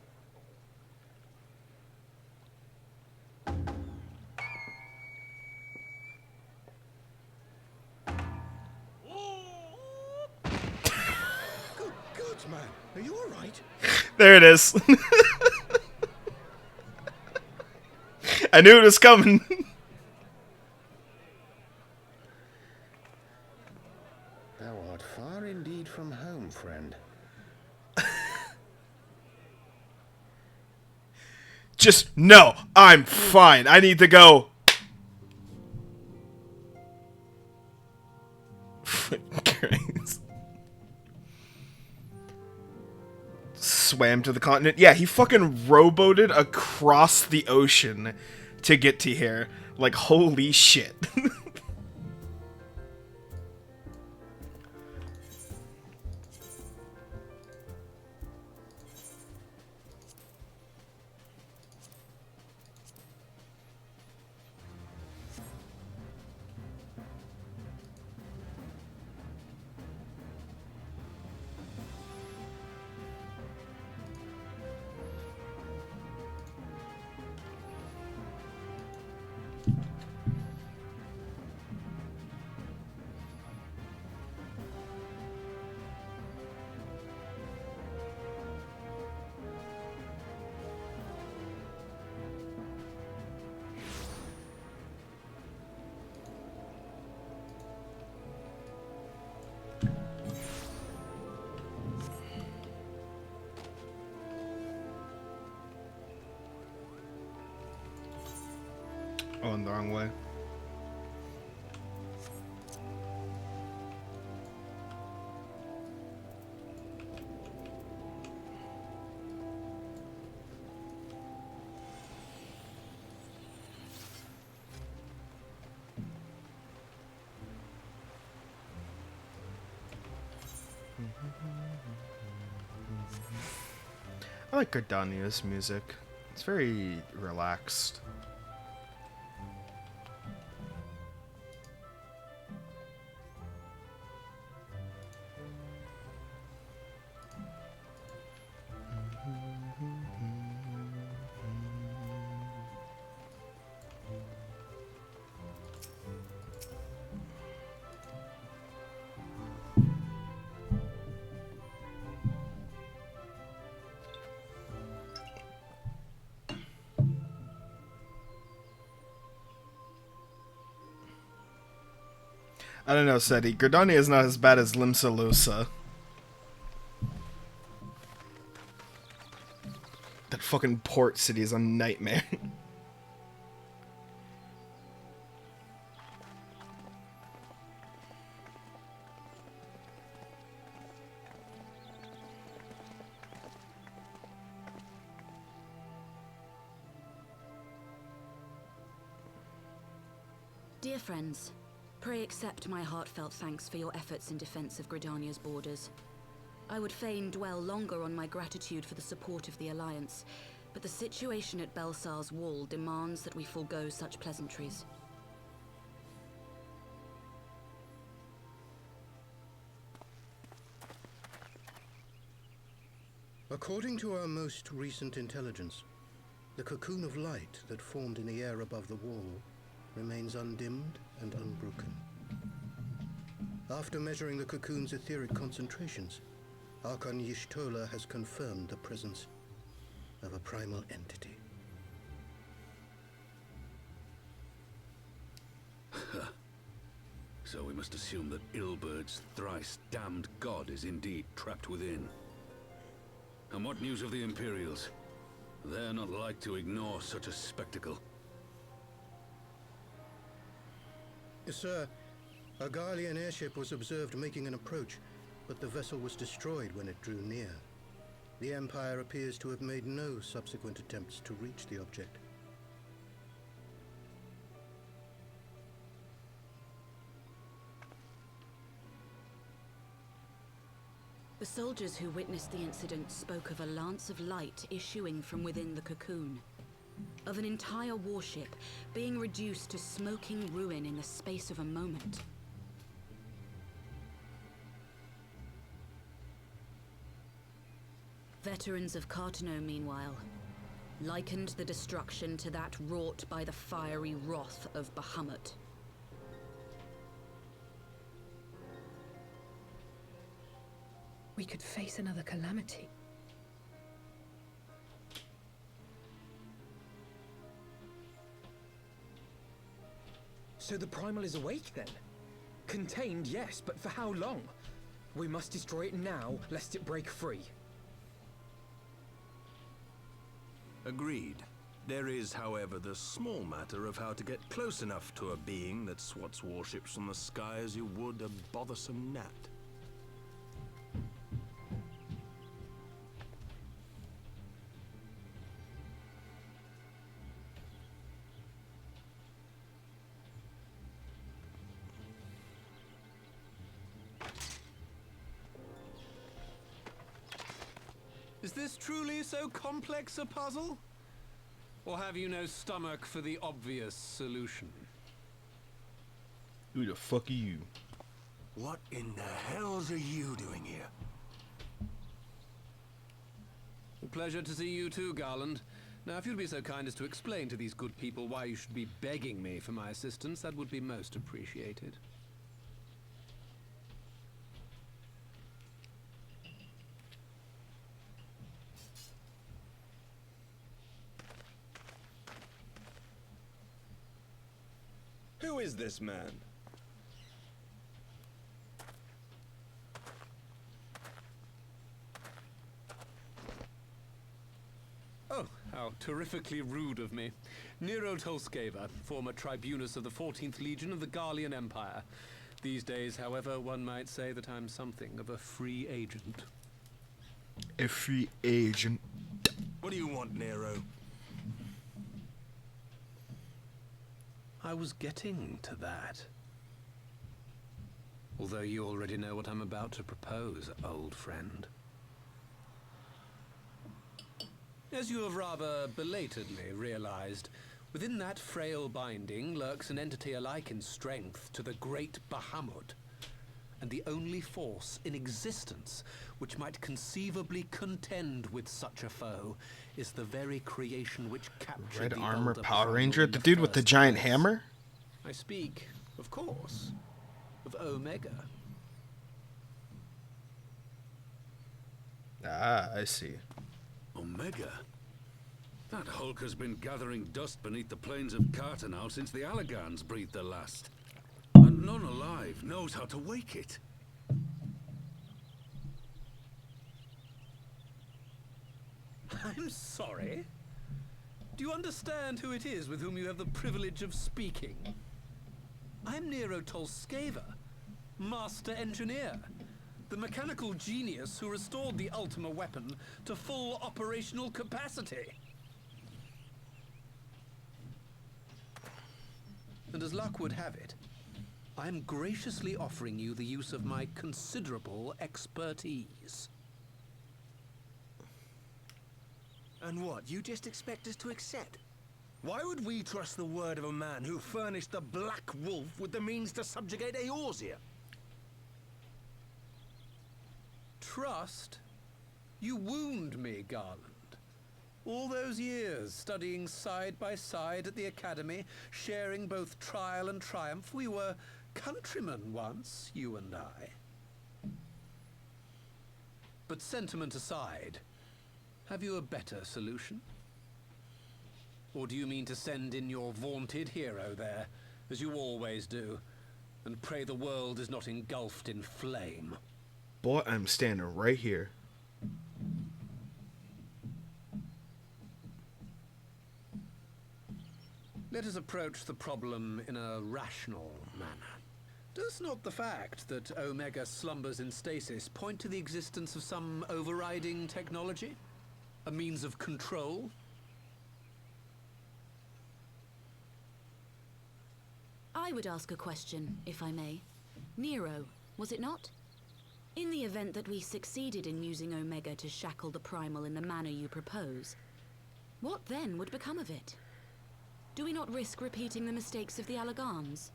Good God, man. Are you all right? There it is. I knew it was coming. Thou art far indeed from home, friend. Just, no, I'm fine. I need to go. Christ. Swam to the continent. Yeah, he fucking rowboated across the ocean to get to here. Like, holy shit. Oh, in the wrong way. I like Gardania's music. It's very relaxed. I don't know, Seti. Gridania is not as bad as Limsalusa. That fucking port city is a nightmare. Dear friends, pray accept my heartfelt thanks for your efforts in defense of Gridania's borders. I would fain dwell longer on my gratitude for the support of the Alliance, but the situation at Belsar's Wall demands that we forego such pleasantries. According to our most recent intelligence, the cocoon of light that formed in the air above the wall remains undimmed and unbroken. After measuring the cocoon's etheric concentrations, Archon Y'shtola has confirmed the presence of a primal entity. So we must assume that Ilbert's thrice damned god is indeed trapped within. And what news of the Imperials? They're not like to ignore such a spectacle. Sir, a Garlean airship was observed making an approach, but the vessel was destroyed when it drew near. The Empire appears to have made no subsequent attempts to reach the object. The soldiers who witnessed the incident spoke of a lance of light issuing from within the cocoon. Of an entire warship being reduced to smoking ruin in the space of a moment. Veterans of Cartano, meanwhile, likened the destruction to that wrought by the fiery wrath of Bahamut. We could face another calamity. So the Primal is awake then? Contained, yes, but for how long? We must destroy it now, lest it break free. Agreed. There is, however, the small matter of how to get close enough to a being that swats warships from the sky as you would a bothersome gnat. Is this truly so complex a puzzle? Or have you no stomach for the obvious solution? Who the fuck are you? What in the hells are you doing here? Pleasure to see you too, Garland. Now, if you'd be so kind as to explain to these good people why you should be begging me for my assistance, that would be most appreciated. Who is this man? Oh, how terrifically rude of me. Nero Tolskeva, former tribunus of the 14th Legion of the Garlean Empire. These days, however, one might say that I'm something of a free agent. A free agent. What do you want, Nero? I was getting to that. Although you already know what I'm about to propose, old friend. As you have rather belatedly realized, within that frail binding lurks an entity alike in strength to the great Bahamut, and the only force in existence which might conceivably contend with such a foe is the very creation which captured Red the armor elder Power Primal Ranger? in The dude with the first giant place. hammer? I speak, of course, of Omega. Ah, I see. Omega? That hulk has been gathering dust beneath the plains of Cartanow since the Allagans breathed their last. And none alive knows how to wake it. I'm sorry. Do you understand who it is with whom you have the privilege of speaking? I'm Nero Tolskeva, Master Engineer, the mechanical genius who restored the Ultima weapon to full operational capacity. And as luck would have it, I'm graciously offering you the use of my considerable expertise. And what, you just expect us to accept? Why would we trust the word of a man who furnished the Black Wolf with the means to subjugate Eorzea? Trust? You wound me, Garland. All those years, studying side by side at the Academy, sharing both trial and triumph, we were countrymen once, you and I. But sentiment aside, have you a better solution? Or do you mean to send in your vaunted hero there, as you always do, and pray the world is not engulfed in flame? Boy, I'm standing right here. Let us approach the problem in a rational manner. Does not the fact that Omega slumbers in stasis point to the existence of some overriding technology? A means of control? I would ask a question, if I may. Nero, was it not? In the event that we succeeded in using Omega to shackle the Primal in the manner you propose, what then would become of it? Do we not risk repeating the mistakes of the Allagans?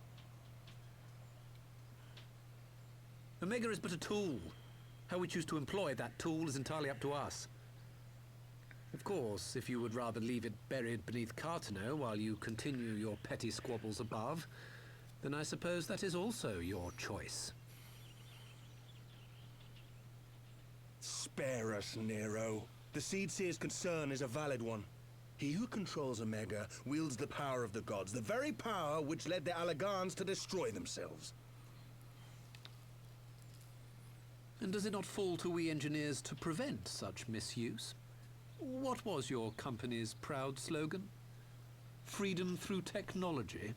Omega is but a tool. How we choose to employ that tool is entirely up to us. Of course, if you would rather leave it buried beneath Cartano while you continue your petty squabbles above, then I suppose that is also your choice. Spare us, Nero. The Seedseer's concern is a valid one. He who controls Omega wields the power of the gods, the very power which led the Allagans to destroy themselves. And does it not fall to we engineers to prevent such misuse? What was your company's proud slogan? Freedom through technology?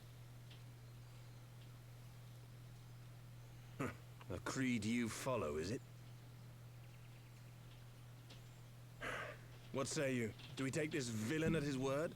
A creed you follow, is it? What say you? Do we take this villain at his word?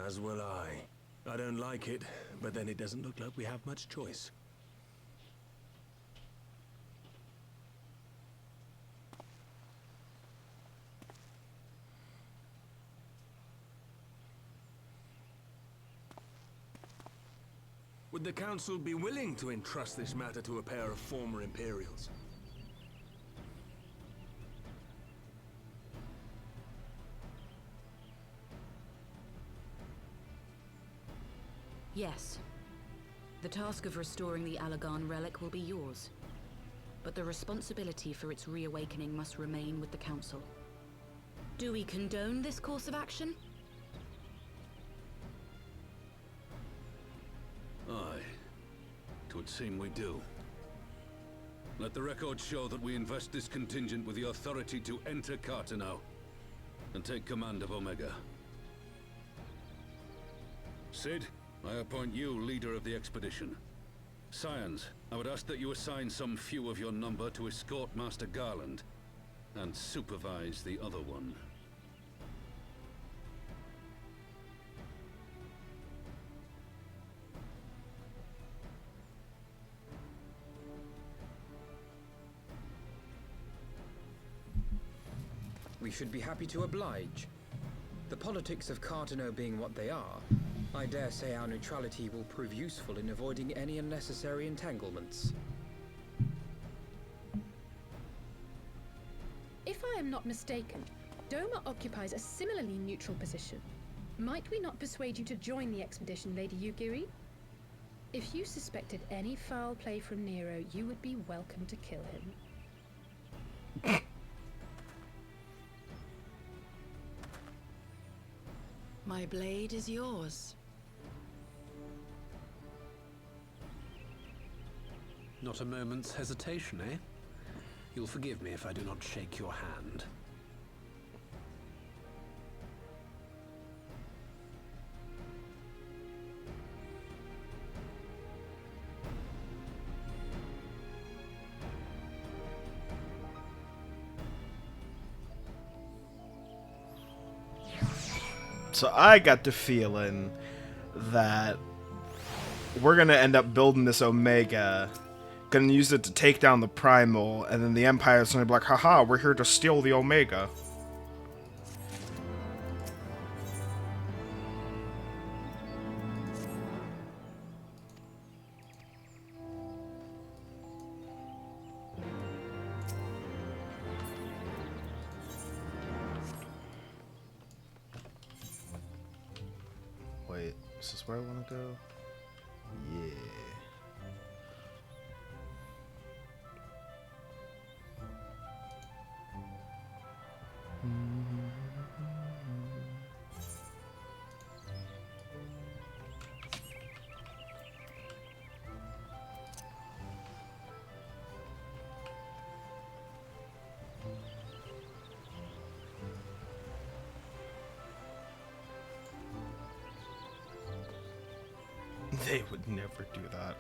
As will I. I don't like it, but then it doesn't look like we have much choice. Would the Council be willing to entrust this matter to a pair of former Imperials? Yes. The task of restoring the Allagan relic will be yours. But the responsibility for its reawakening must remain with the Council. Do we condone this course of action? Aye. 'Twould seem we do. Let the record show that we invest this contingent with the authority to enter Cartano and take command of Omega. Sid, I appoint you leader of the expedition. Scions, I would ask that you assign some few of your number to escort Master Garland and supervise the other one. We should be happy to oblige. The politics of Cartano being what they are, I dare say our neutrality will prove useful in avoiding any unnecessary entanglements. I'm not mistaken, Doma occupies a similarly neutral position. Might we not persuade you to join the expedition, Lady Yugiri? If you suspected any foul play from Nero, you would be welcome to kill him. My blade is yours. Not a moment's hesitation, eh? You'll forgive me if I do not shake your hand. So I got the feeling that we're gonna end up building this Omega, gonna use it to take down the Primal, and then the Empire's gonna be like, haha, we're here to steal the Omega. Wait, is this where I wanna go? Yeah. They would never do that.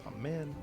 Oh man.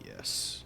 Yes.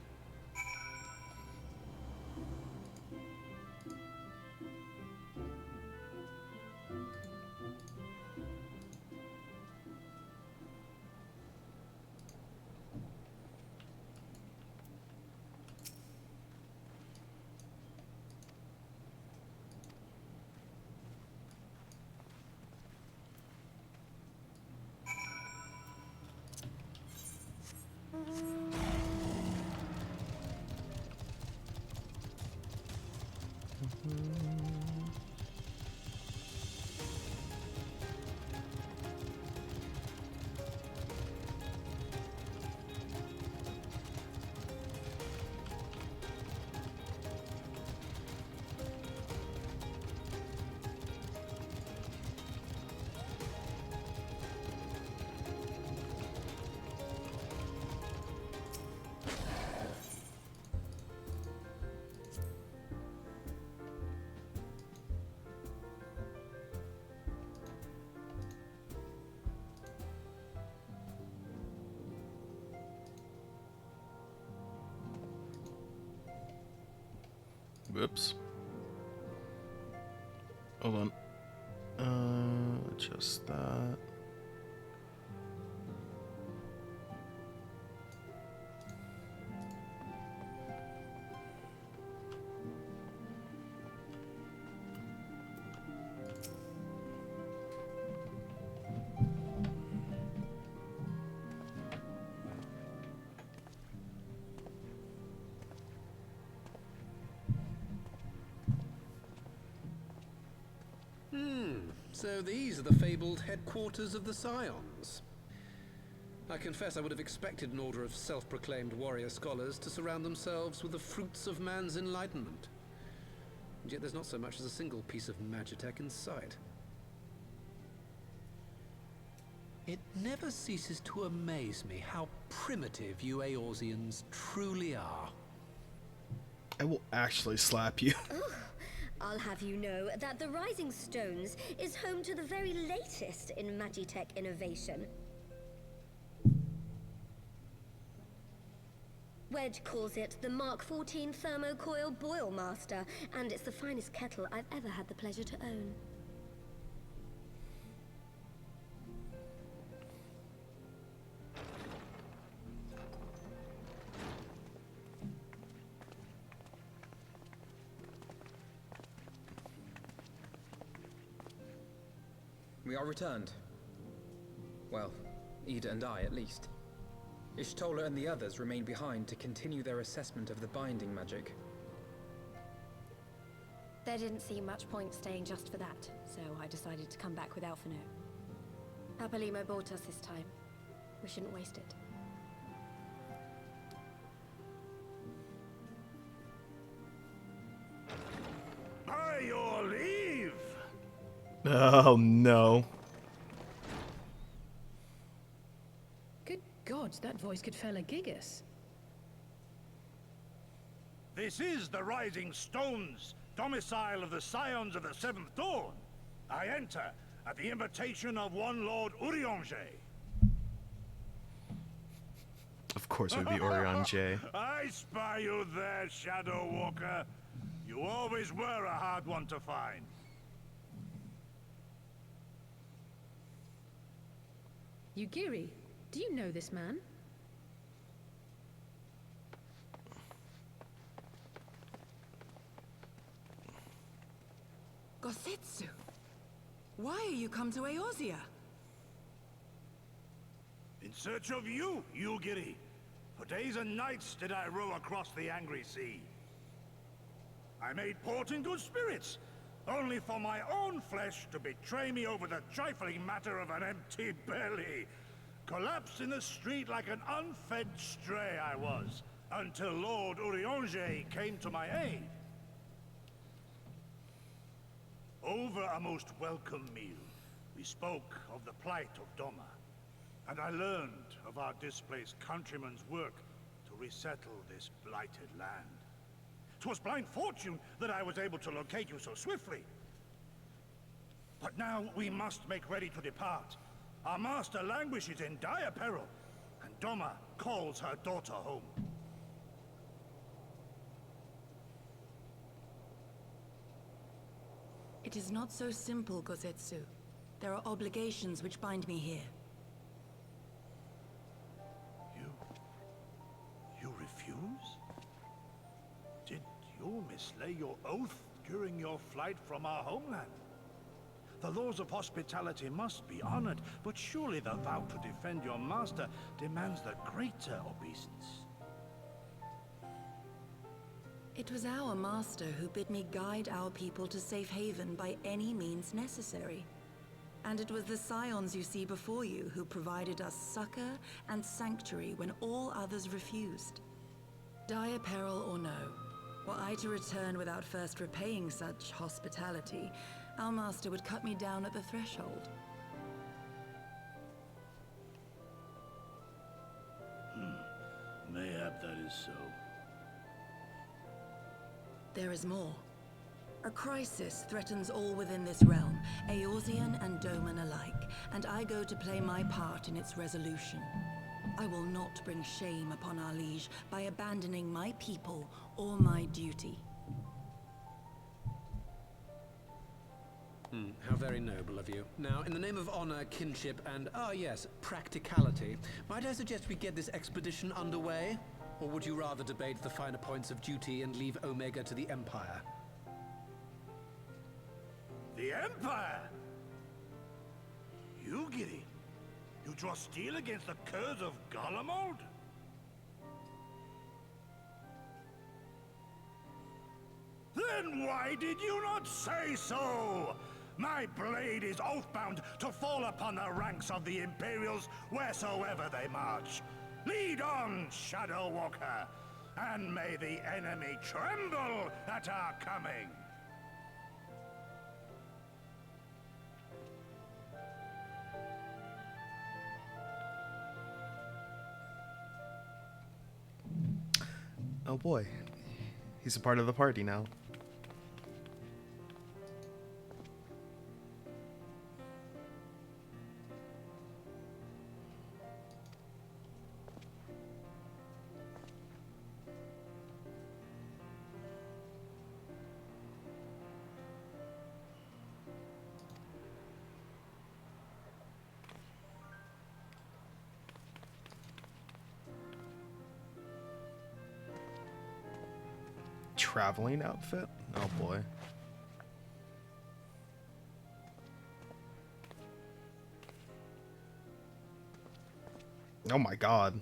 Whoops. Hold on. Just that. So these are the fabled headquarters of the Scions. I confess I would have expected an order of self-proclaimed warrior scholars to surround themselves with the fruits of man's enlightenment. And yet there's not so much as a single piece of magitech in sight. It never ceases to amaze me how primitive you Eorzeans truly are. I will actually slap you. I'll have you know that the Rising Stones is home to the very latest in magitech innovation. Wedge calls it the Mark 14 Thermocoil Boil Master, and it's the finest kettle I've ever had the pleasure to own. We are returned. Well, Ida and I, at least. Ishtola and the others remain behind to continue their assessment of the binding magic. There didn't seem much point staying just for that, so I decided to come back with Alphino. Papalimo bought us this time. We shouldn't waste it. By your leave! Oh no. Good God, that voice could fell a gigas. This is the Rising Stones, domicile of the Scions of the Seventh Dawn. I enter at the invitation of one Lord Urianger. Of course it would be Urianger. I spy you there, Shadow Walker. You always were a hard one to find. Yugiri, do you know this man? Gosetsu, why are you come to Eorzea? In search of you, Yugiri. For days and nights did I row across the angry sea. I made port in good spirits, only for my own flesh to betray me over the trifling matter of an empty belly. Collapsed in the street like an unfed stray I was, until Lord Urianger came to my aid. Over a most welcome meal, we spoke of the plight of Doma, and I learned of our displaced countrymen's work to resettle this blighted land. 'Twas blind fortune that I was able to locate you so swiftly. But now we must make ready to depart. Our master languishes in dire peril, and Doma calls her daughter home. It is not so simple, Gosetsu. There are obligations which bind me here. You refuse? Did you mislay your oath during your flight from our homeland? The laws of hospitality must be honored, but surely the vow to defend your master demands the greater obeisance. It was our master who bid me guide our people to safe haven by any means necessary. And it was the Scions you see before you who provided us succor and sanctuary when all others refused. Dire peril or no, were I to return without first repaying such hospitality, our master would cut me down at the threshold. Mayhap that is so. There is more. A crisis threatens all within this realm, Eorzean and Doman alike, and I go to play my part in its resolution. I will not bring shame upon our liege by abandoning my people or my duty. How very noble of you. Now, in the name of honor, kinship, and, yes, practicality, might I suggest we get this expedition underway? Or would you rather debate the finer points of duty and leave Omega to the Empire? The Empire? You, Giri? You draw steel against the curse of Garlemald? Then why did you not say so? My blade is oath-bound to fall upon the ranks of the Imperials wheresoever they march. Lead on, Shadow Walker, and may the enemy tremble at our coming. Oh boy, he's a part of the party now. Traveling outfit? Oh boy. Oh my god.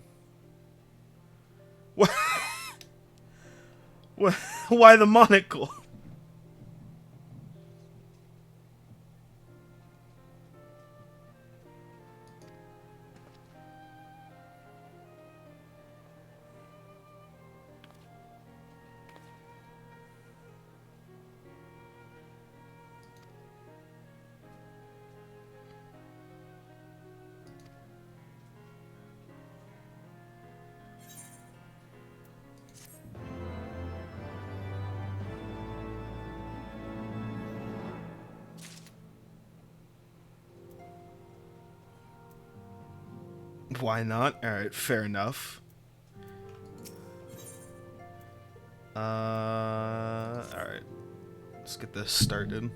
What? Why the monocle? Why not? Alright, fair enough. Alright. Let's get this started.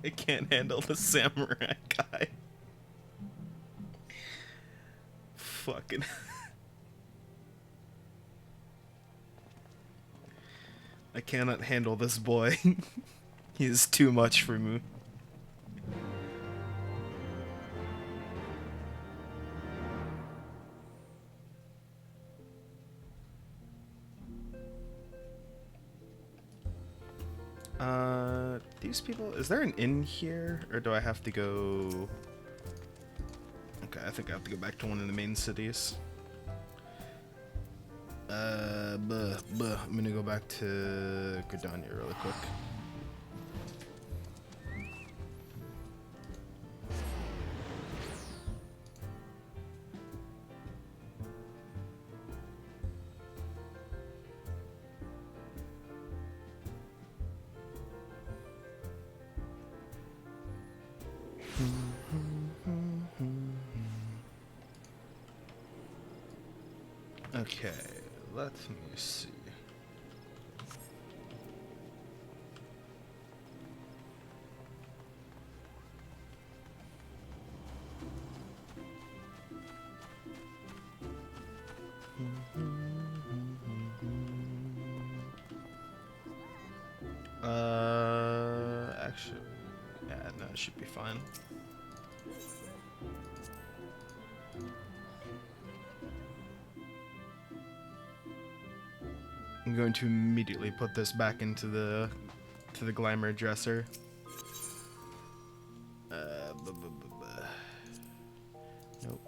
I can't handle the samurai guy. Fucking. I cannot handle this boy. He is too much for me. These people, is there an inn here, or do I have to go? Okay, I think I have to go back to one of the main cities. I'm gonna go back to Gridania really quick. Okay, let me see. Actually, yeah, no, it should be fine. I'm going to immediately put this back into the glamour dresser. Nope.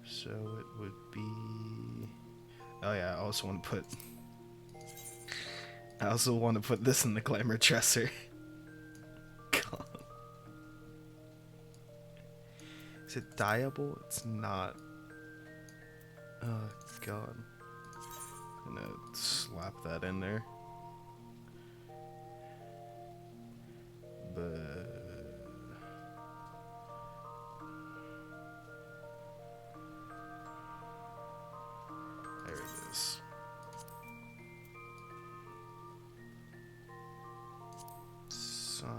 So it would be Oh yeah, I also want to put... I also want to put this in the glamour dresser. God. Is it dyeable? It's not. Oh god. I'm gonna slap that in there. But there it is. Scion.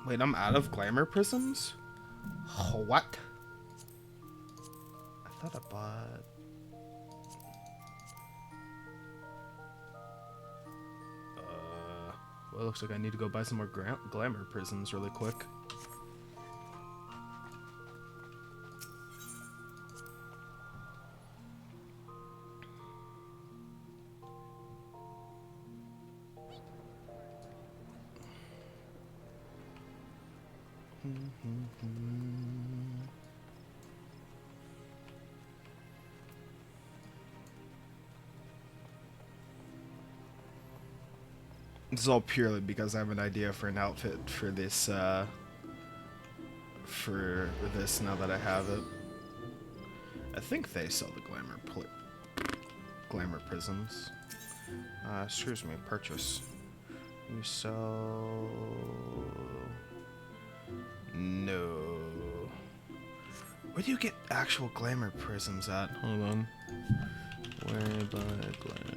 Wait, I'm out of glamour prisms? What? I thought I bought... Well, it looks like I need to go buy some more glamour prisms really quick. This is all purely because I have an idea for an outfit for this now that I have it. I think they sell the glamour prisms. Excuse me, purchase. You sell... No. Where do you get actual glamour prisms at? Hold on. Where by glamour?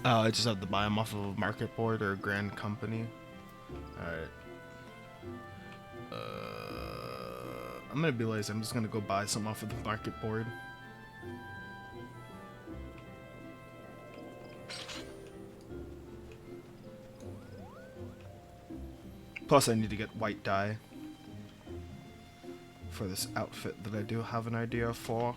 Oh, I just have to buy them off of a market board or a grand company. Alright. I'm gonna be lazy. I'm just gonna go buy some off of the market board. Plus, I need to get white dye for this outfit that I do have an idea for.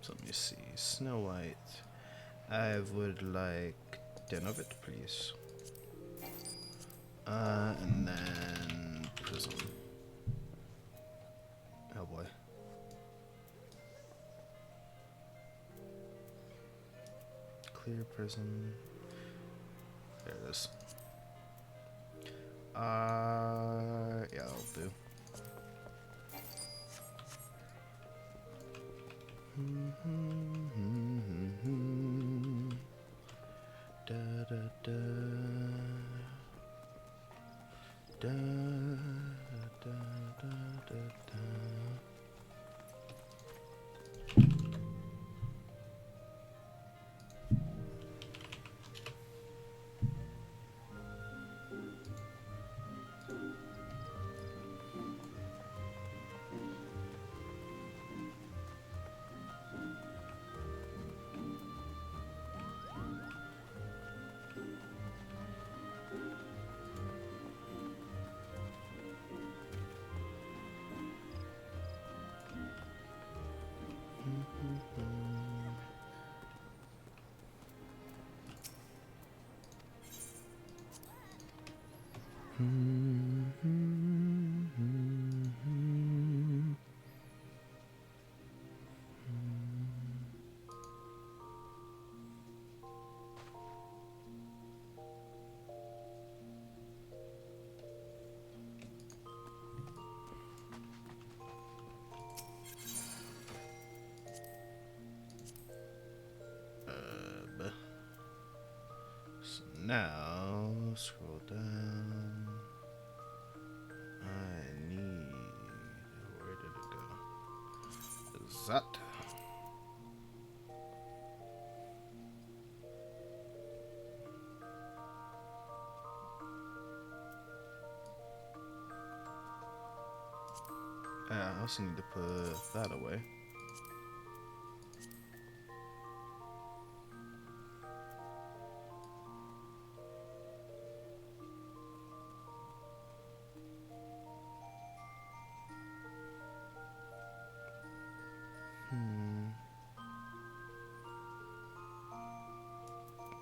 So let me see. Snow White. I would like 10 of it, please. And then Prism. Oh boy. Clear Prism. There it is. Yeah, that'll do. Da da da da da da da da. now scroll down. I need. Where did it go? Is that? I also need to put that away.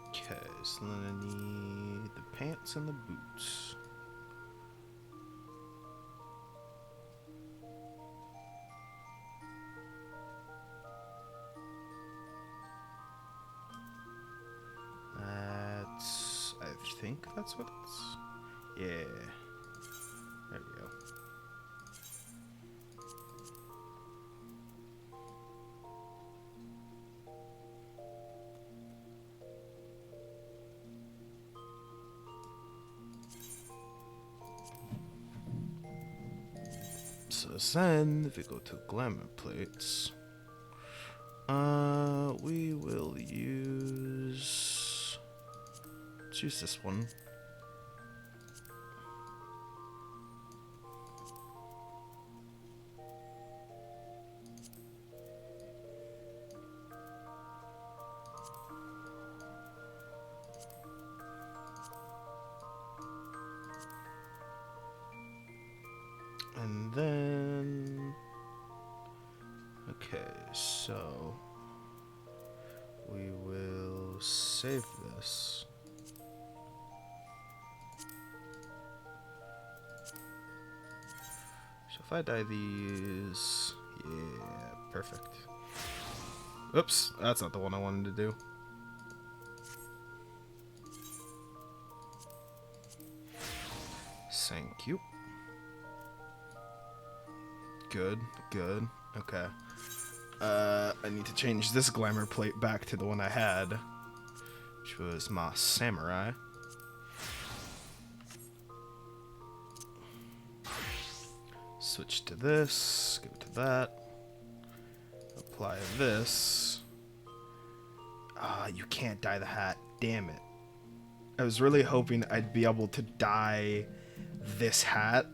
Okay, so then I need the pants and the boots. I think that's what it's. Yeah. There we go. So then, if we go to glamour plates, we will use. Let's use this one. And then, okay, so we will save this. So if I dye these, yeah, perfect. Oops, that's not the one I wanted to do. Thank you. Good, good. Okay. I need to change this glamour plate back to the one I had, which was my samurai. Switch to this, give it to that. Apply this. Ah, you can't dye the hat. Damn it. I was really hoping I'd be able to dye this hat,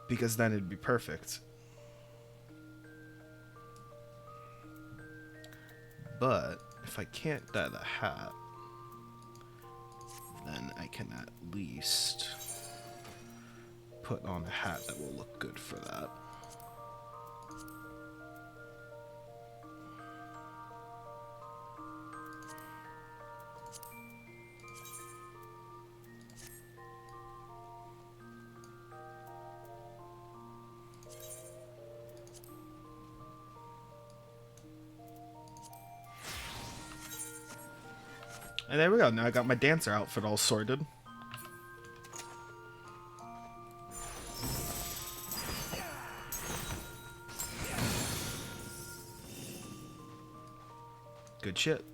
because then it'd be perfect. But if I can't dye the hat, then I can at least put on a hat that will look good for that. And there we go. Now I got my dancer outfit all sorted. Good shit.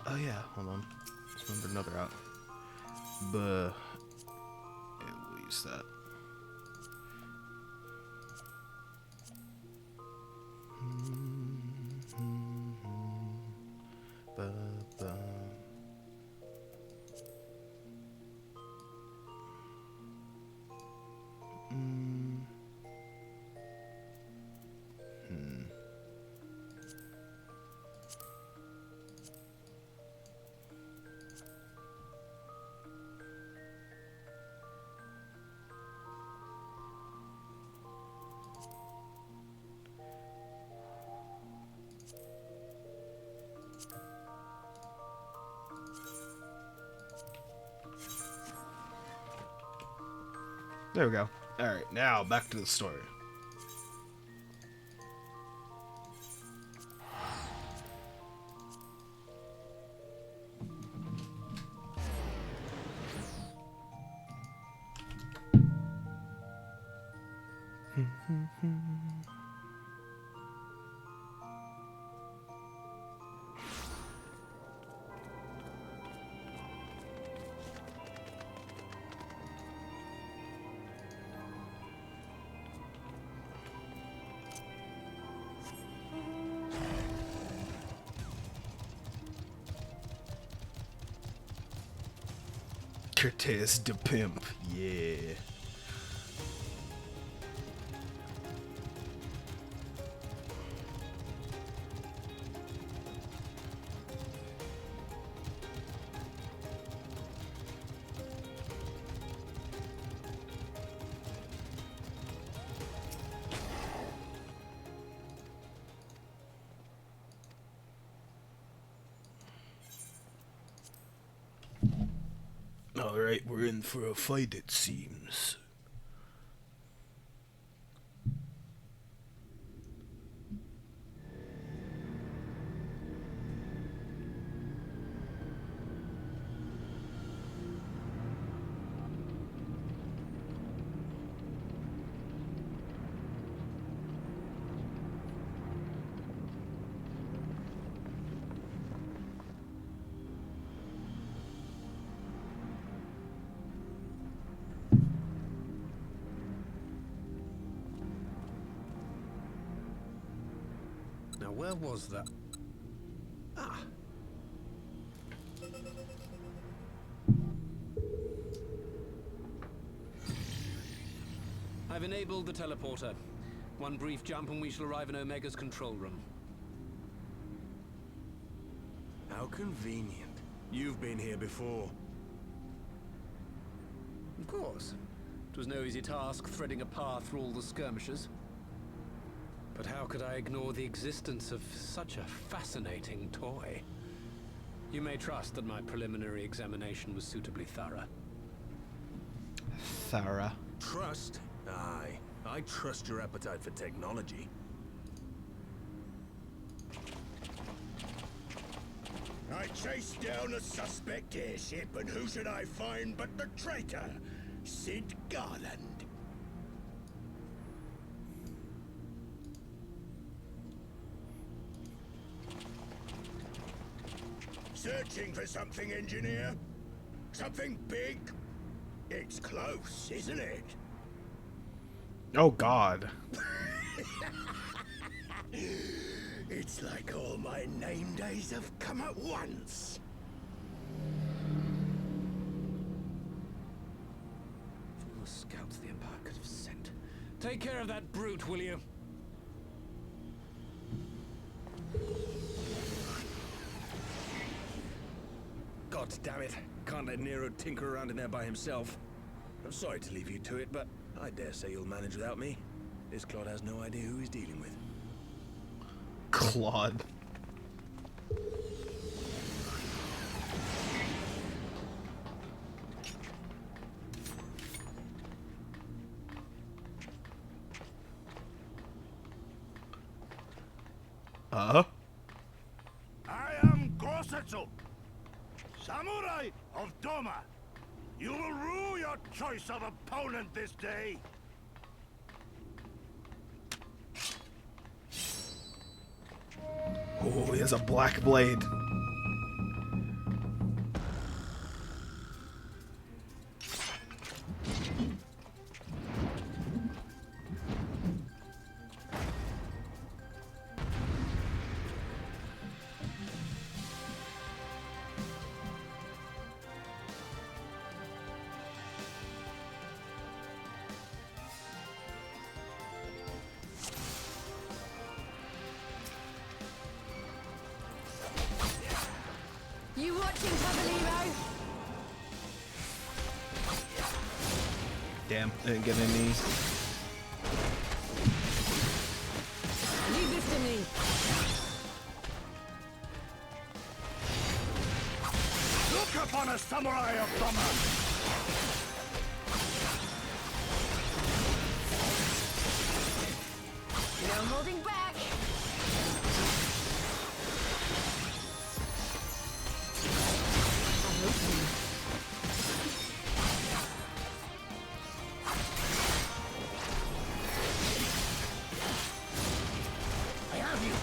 Oh yeah, hold on. Let's remember another out. Yeah, we'll use that. There we go. Alright, now back to the story. Curtis the Pimp, yeah. Alright, we're in for a fight, it seems. Now, where was that? Ah. I've enabled the teleporter. One brief jump and we shall arrive in Omega's control room. How convenient. You've been here before. Of course. It was no easy task threading a path through all the skirmishes. But how could I ignore the existence of such a fascinating toy? You may trust that my preliminary examination was suitably thorough. Thorough. Trust? Aye. I trust your appetite for technology. I chased down a suspect airship, and who should I find but the traitor, Sid Garland. Searching for something, engineer? Something big? It's close, isn't it? Oh, God. It's like all my name days have come at once. All the scouts the Empire could have sent. Take care of that brute, will you? God damn it. Can't let Nero tinker around in there by himself. I'm sorry to leave you to it, but I dare say you'll manage without me. This Claude has no idea who he's dealing with. Claude. I am Gosetsu, Samurai of Doma. You will rue your choice of opponent this day. Oh, he has a black blade. You watching, Cavallero? Damn, didn't get any. Leave this to me. Look upon a samurai of Doma. No holding back. I have you.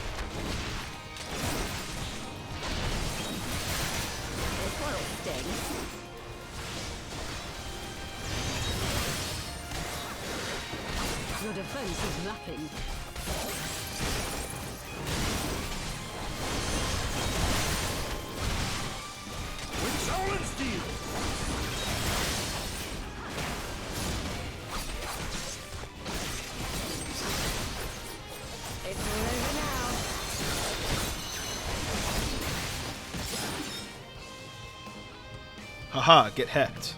This will sting. Your defense is nothing. With soul and steel. Haha, get hecked.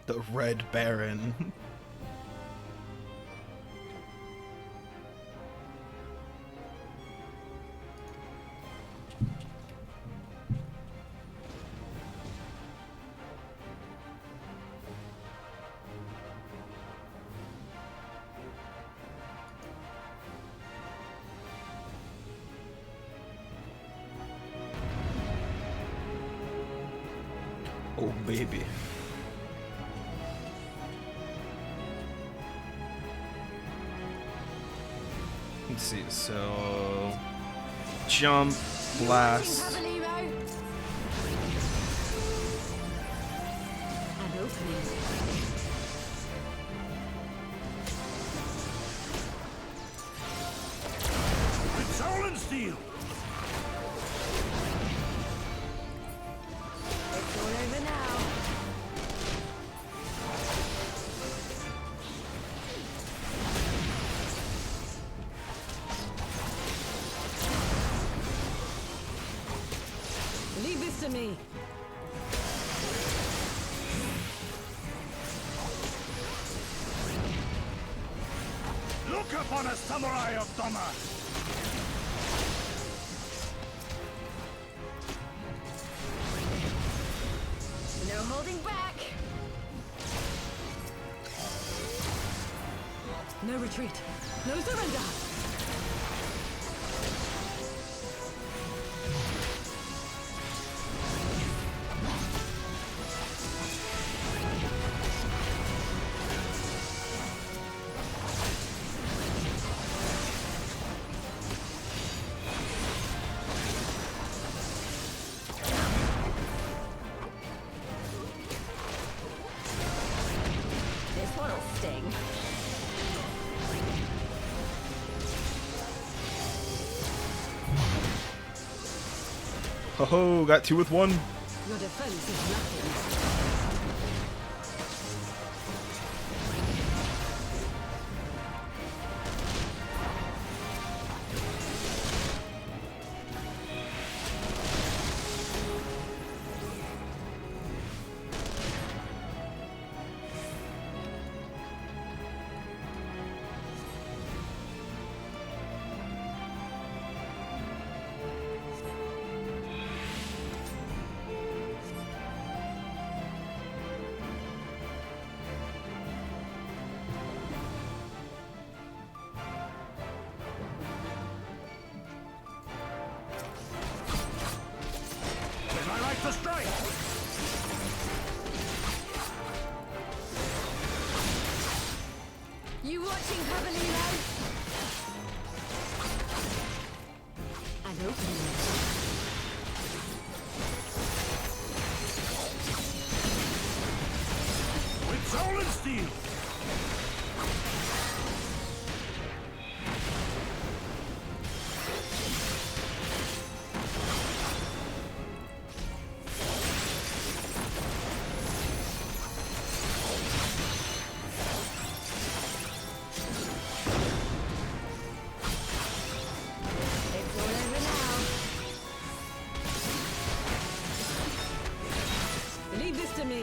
The Red Baron. Oh, baby. Let's see, so jump, blast. And opening. With soul and steel! It's all over now. Leave this to me. Look upon a samurai of Doma! No holding back. No retreat. No surrender. This one'll sting. Ho ho, got two with one. Your defense is nothing. Is my right to strike? You watching, Cavallino? And opening. With soul and steel! It's all over now. Leave this to me.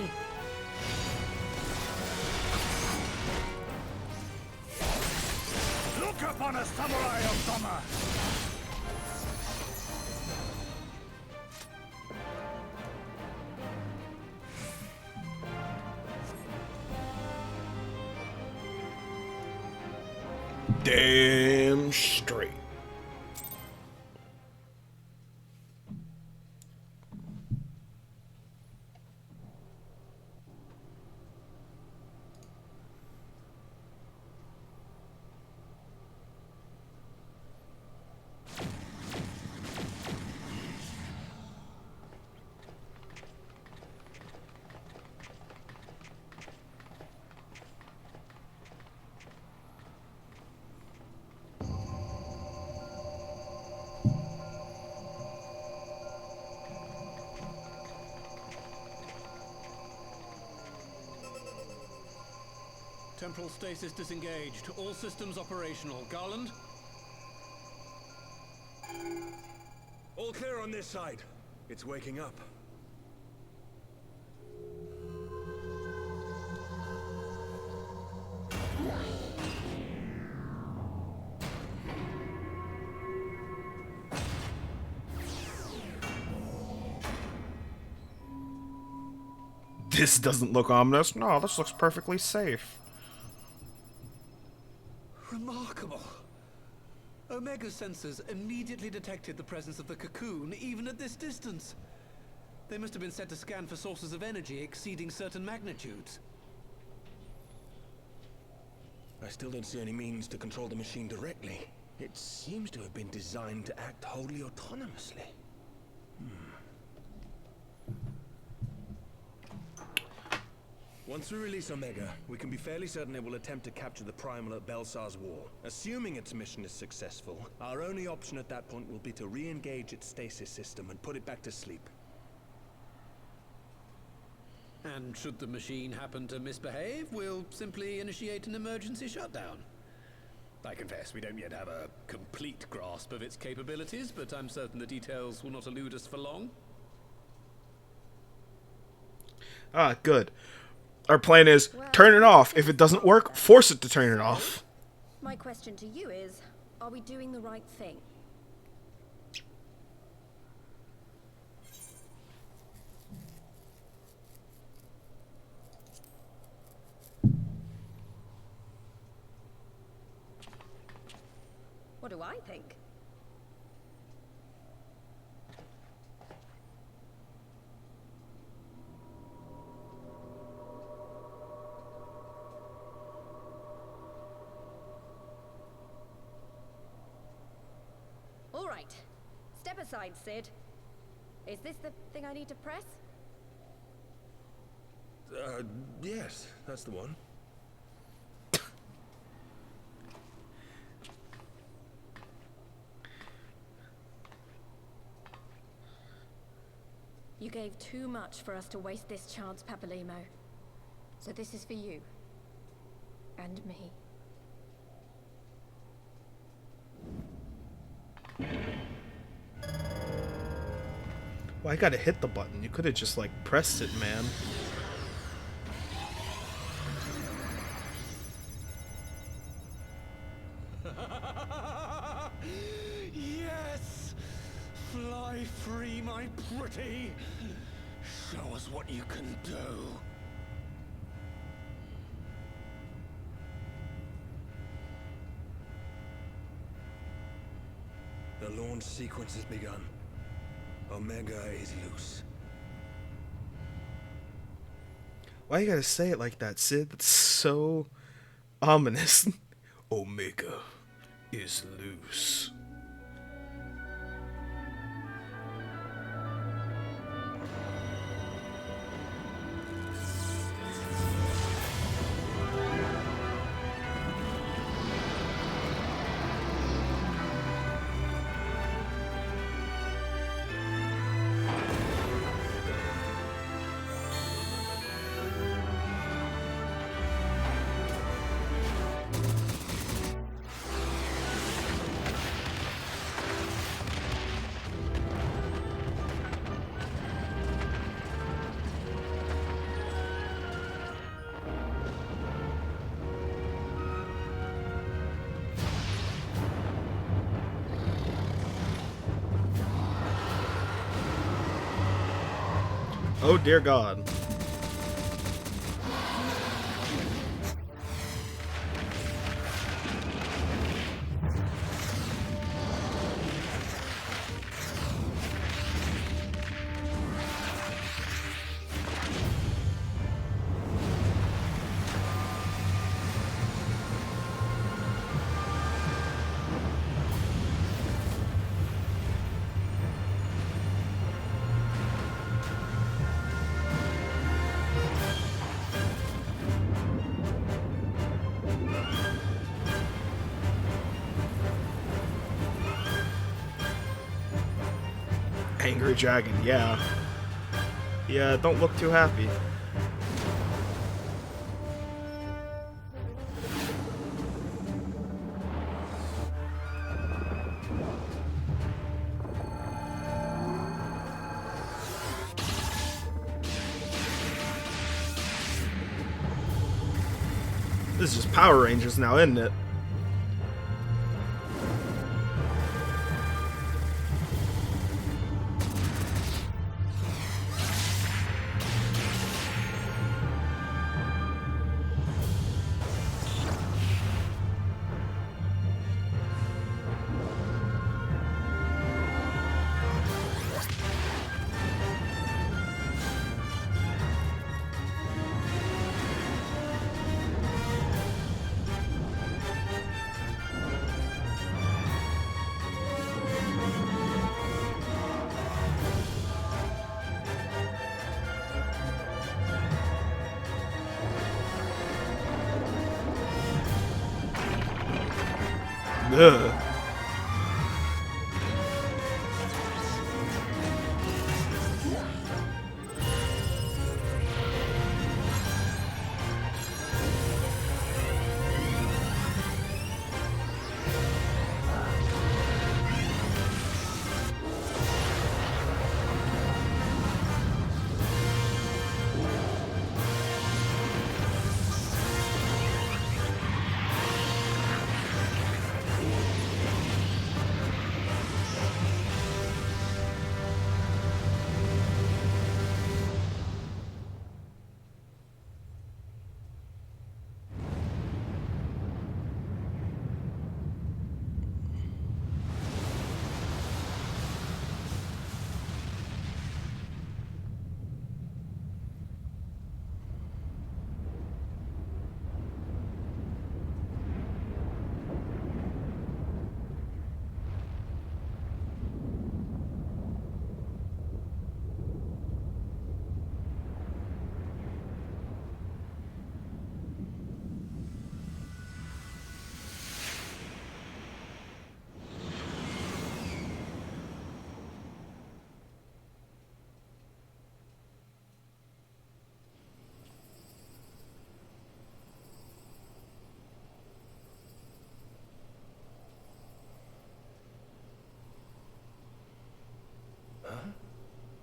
Look upon a samurai of Doma! Damn straight. Temporal stasis disengaged. All systems operational. Garland? All clear on this side. It's waking up. This doesn't look ominous. No, this looks perfectly safe. Remarkable. Omega sensors immediately detected the presence of the cocoon, even at this distance. They must have been set to scan for sources of energy exceeding certain magnitudes. I still don't see any means to control the machine directly. It seems to have been designed to act wholly autonomously. Once we release Omega, we can be fairly certain it will attempt to capture the Primal at Belsar's Wall. Assuming its mission is successful, our only option at that point will be to re-engage its stasis system and put it back to sleep. And should the machine happen to misbehave, we'll simply initiate an emergency shutdown. I confess we don't yet have a complete grasp of its capabilities, but I'm certain the details will not elude us for long. Ah, good. Our plan is, turn it off. If it doesn't work, force it to turn it off. My question to you is, are we doing the right thing? What do I think? All right. Step aside, Sid. Is this the thing I need to press? Yes, that's the one. You gave too much for us to waste this chance, Papalimo. So this is for you. And me. Well, I gotta hit the button. You could have just, like, pressed it, man. Yes! Fly free, my pretty! Show us what you can do. The launch sequence has begun. Omega is loose. Why you gotta say it like that, Sid? That's so ominous. Omega is loose. Oh dear God. Angry dragon, yeah. Yeah, don't look too happy. This is just Power Rangers now, isn't it? Ugh.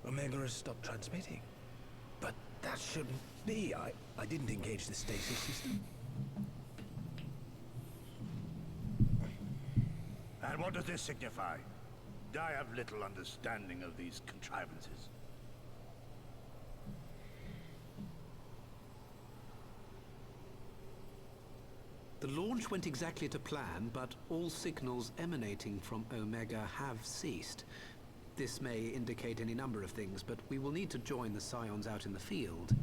Omega has stopped transmitting. But that shouldn't be. I didn't engage the stasis system. And what does this signify? I have little understanding of these contrivances. The launch went exactly to plan, but all signals emanating from Omega have ceased. This may indicate any number of things, but we will need to join the Scions out in the field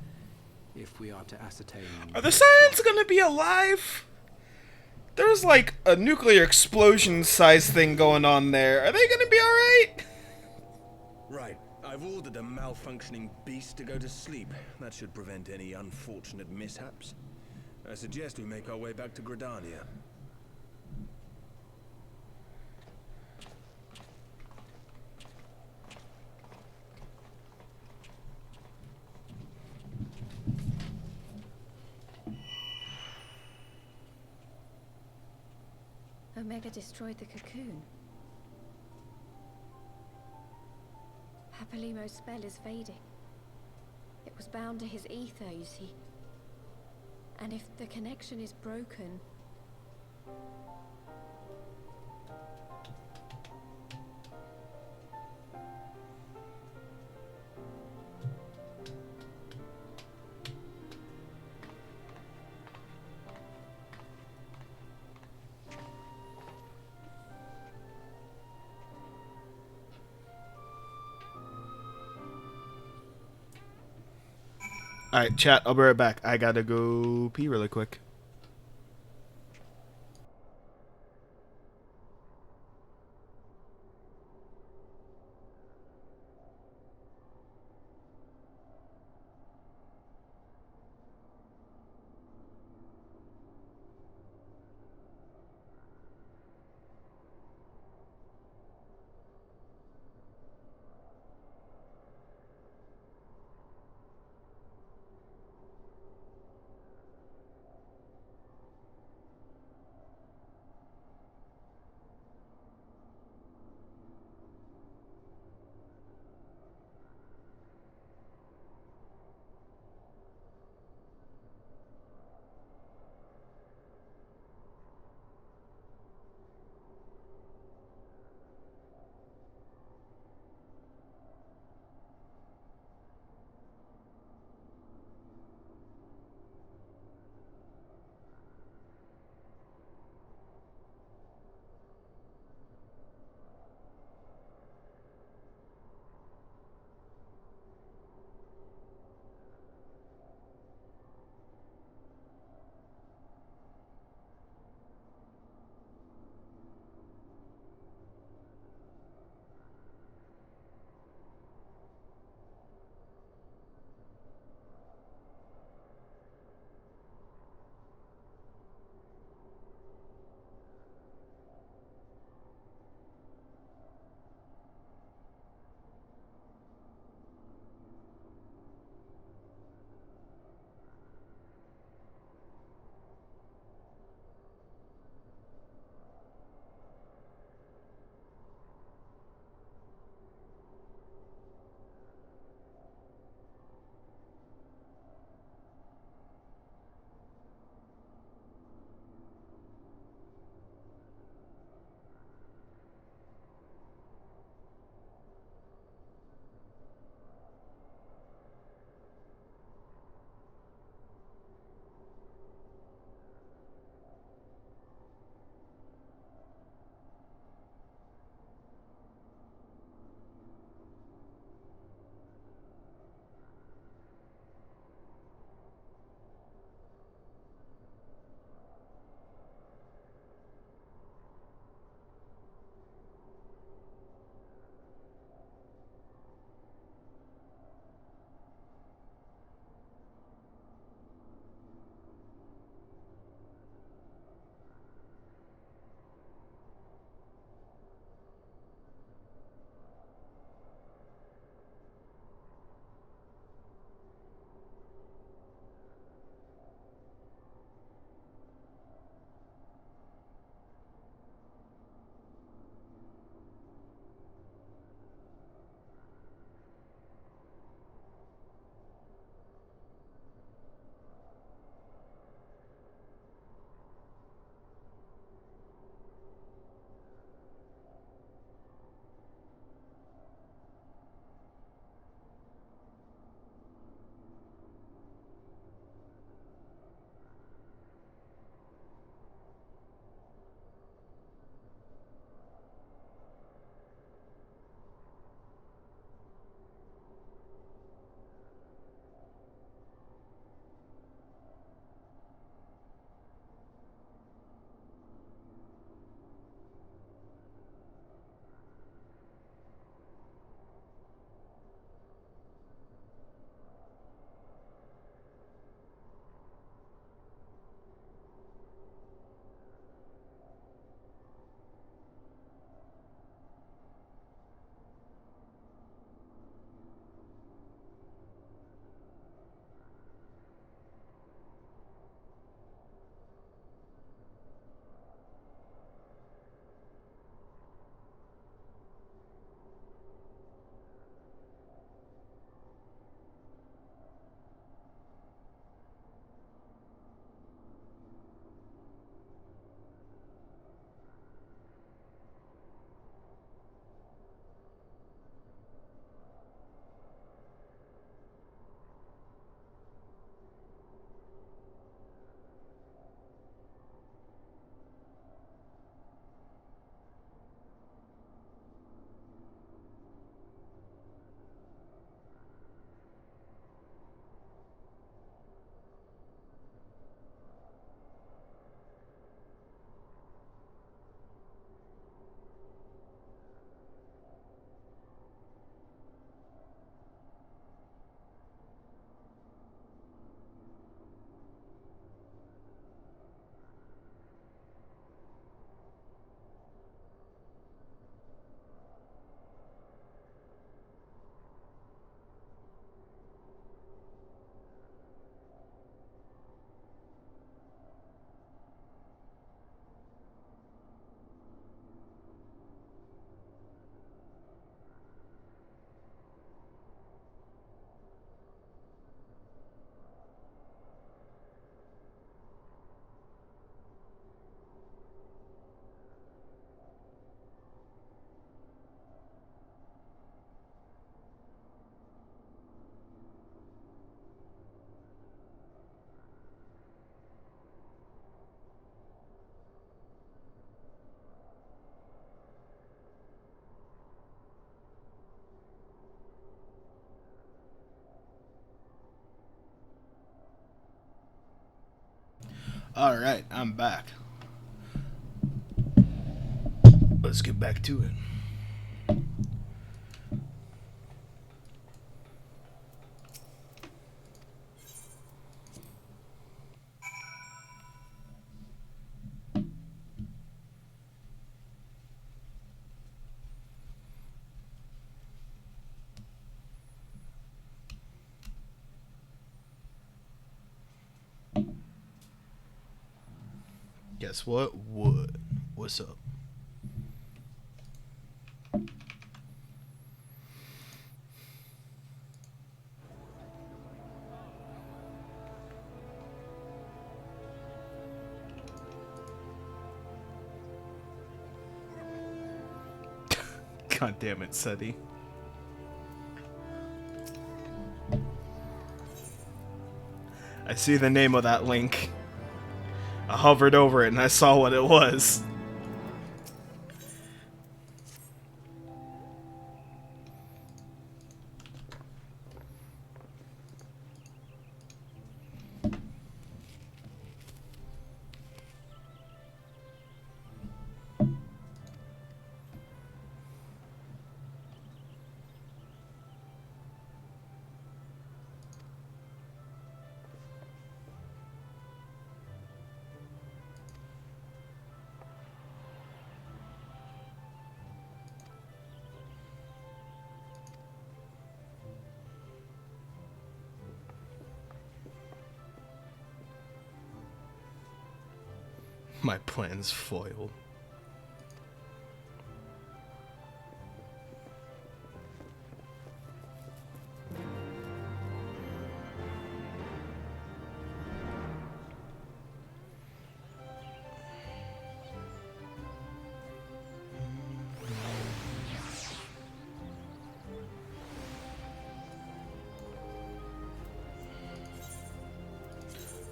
if we are to ascertain... Are the Scions gonna be alive? There's like a nuclear explosion size thing going on there. Are they gonna be alright? Right. I've ordered a malfunctioning beast to go to sleep. That should prevent any unfortunate mishaps. I suggest we make our way back to Gridania. Omega destroyed the cocoon. Papalimo's spell is fading. It was bound to his ether, you see. And if the connection is broken... Alright, chat, I'll be right back. I gotta go pee really quick. Alright, I'm back. Let's get back to it. Guess what? What? What's up? God damn it, Seti. I see the name of that link. I hovered over it and I saw what it was. My plan's foiled.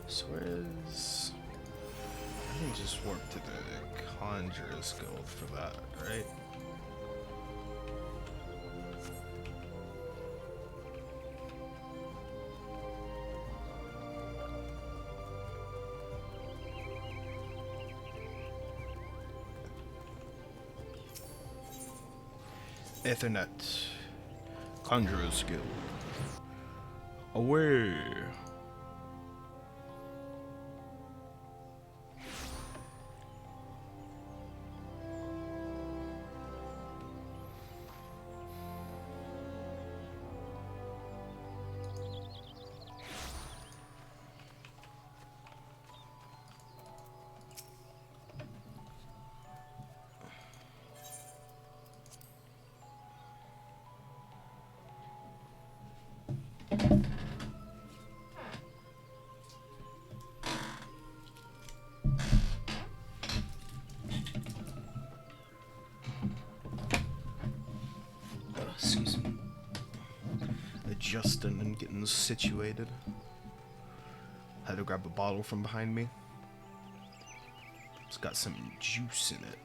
So where's... I can just warp to the Conjurer's Guild for that, right? Ethernet. Conjurer's Guild. Away! Excuse me. Adjusting and getting situated. Had to grab a bottle from behind me. It's got some juice in it.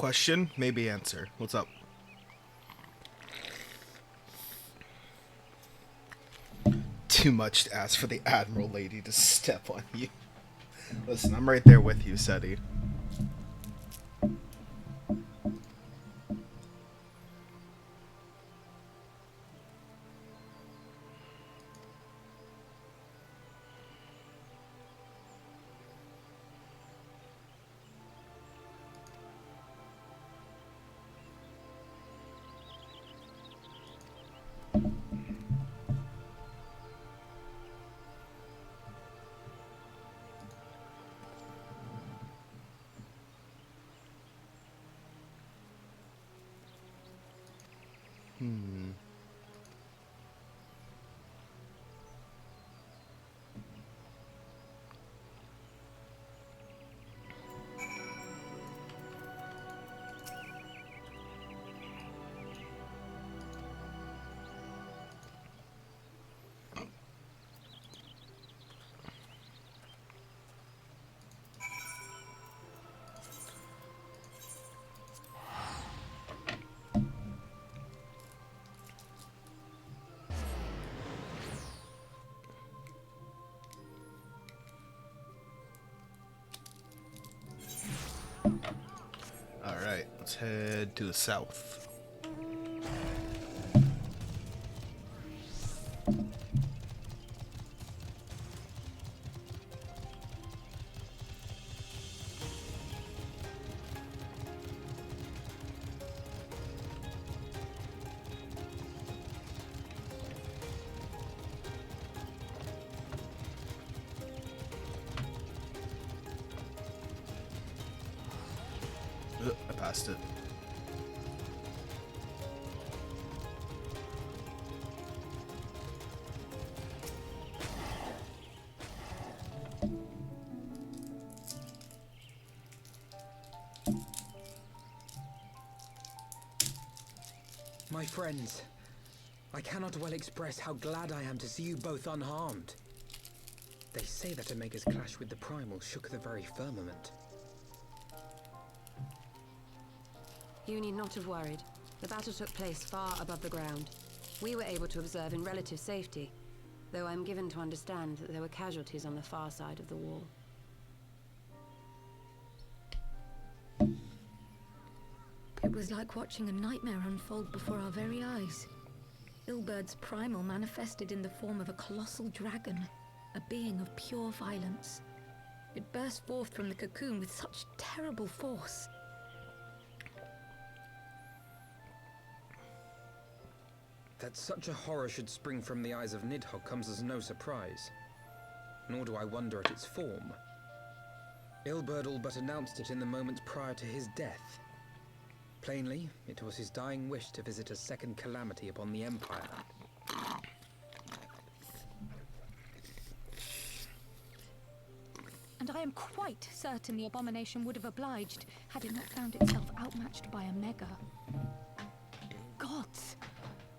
Question, maybe answer. What's up? Too much to ask for the Admiral lady to step on you. Listen, I'm right there with you, Seti. Alright, let's head to the south. I passed it. My friends, I cannot well express how glad I am to see you both unharmed. They say that Omega's clash with the Primal shook the very firmament. You need not have worried. The battle took place far above the ground. We were able to observe in relative safety, though I'm given to understand that there were casualties on the far side of the wall. It was like watching a nightmare unfold before our very eyes. Ilbird's primal manifested in the form of a colossal dragon, a being of pure violence. It burst forth from the cocoon with such terrible force. That such a horror should spring from the eyes of Nidhogg comes as no surprise. Nor do I wonder at its form. Ilberd all but announced it in the moments prior to his death. Plainly, it was his dying wish to visit a second calamity upon the Empire. And I am quite certain the abomination would have obliged had it not found itself outmatched by Omega. Gods!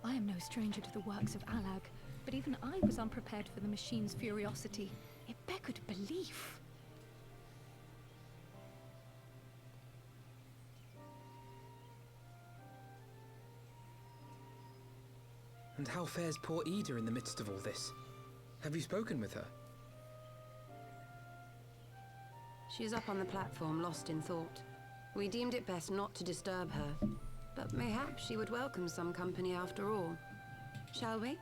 I am no stranger to the works of Alag, but even I was unprepared for the machine's furiosity. It beggared belief. And how fares poor Ida in the midst of all this? Have you spoken with her? She's up on the platform, lost in thought. We deemed it best not to disturb her, but mayhaps she would welcome some company after all. Shall we?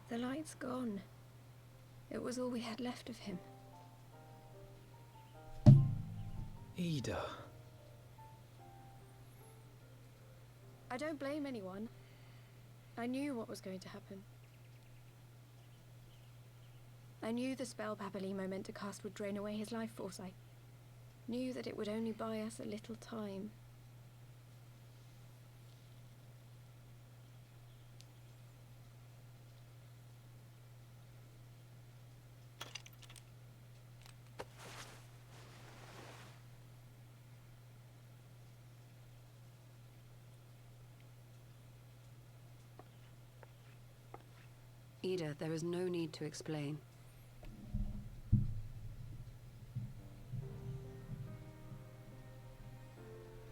The light's gone. It was all we had left of him. Ida. I don't blame anyone. I knew what was going to happen. I knew the spell Papalimo meant to cast would drain away his life force. I knew that it would only buy us a little time. Ida, there is no need to explain.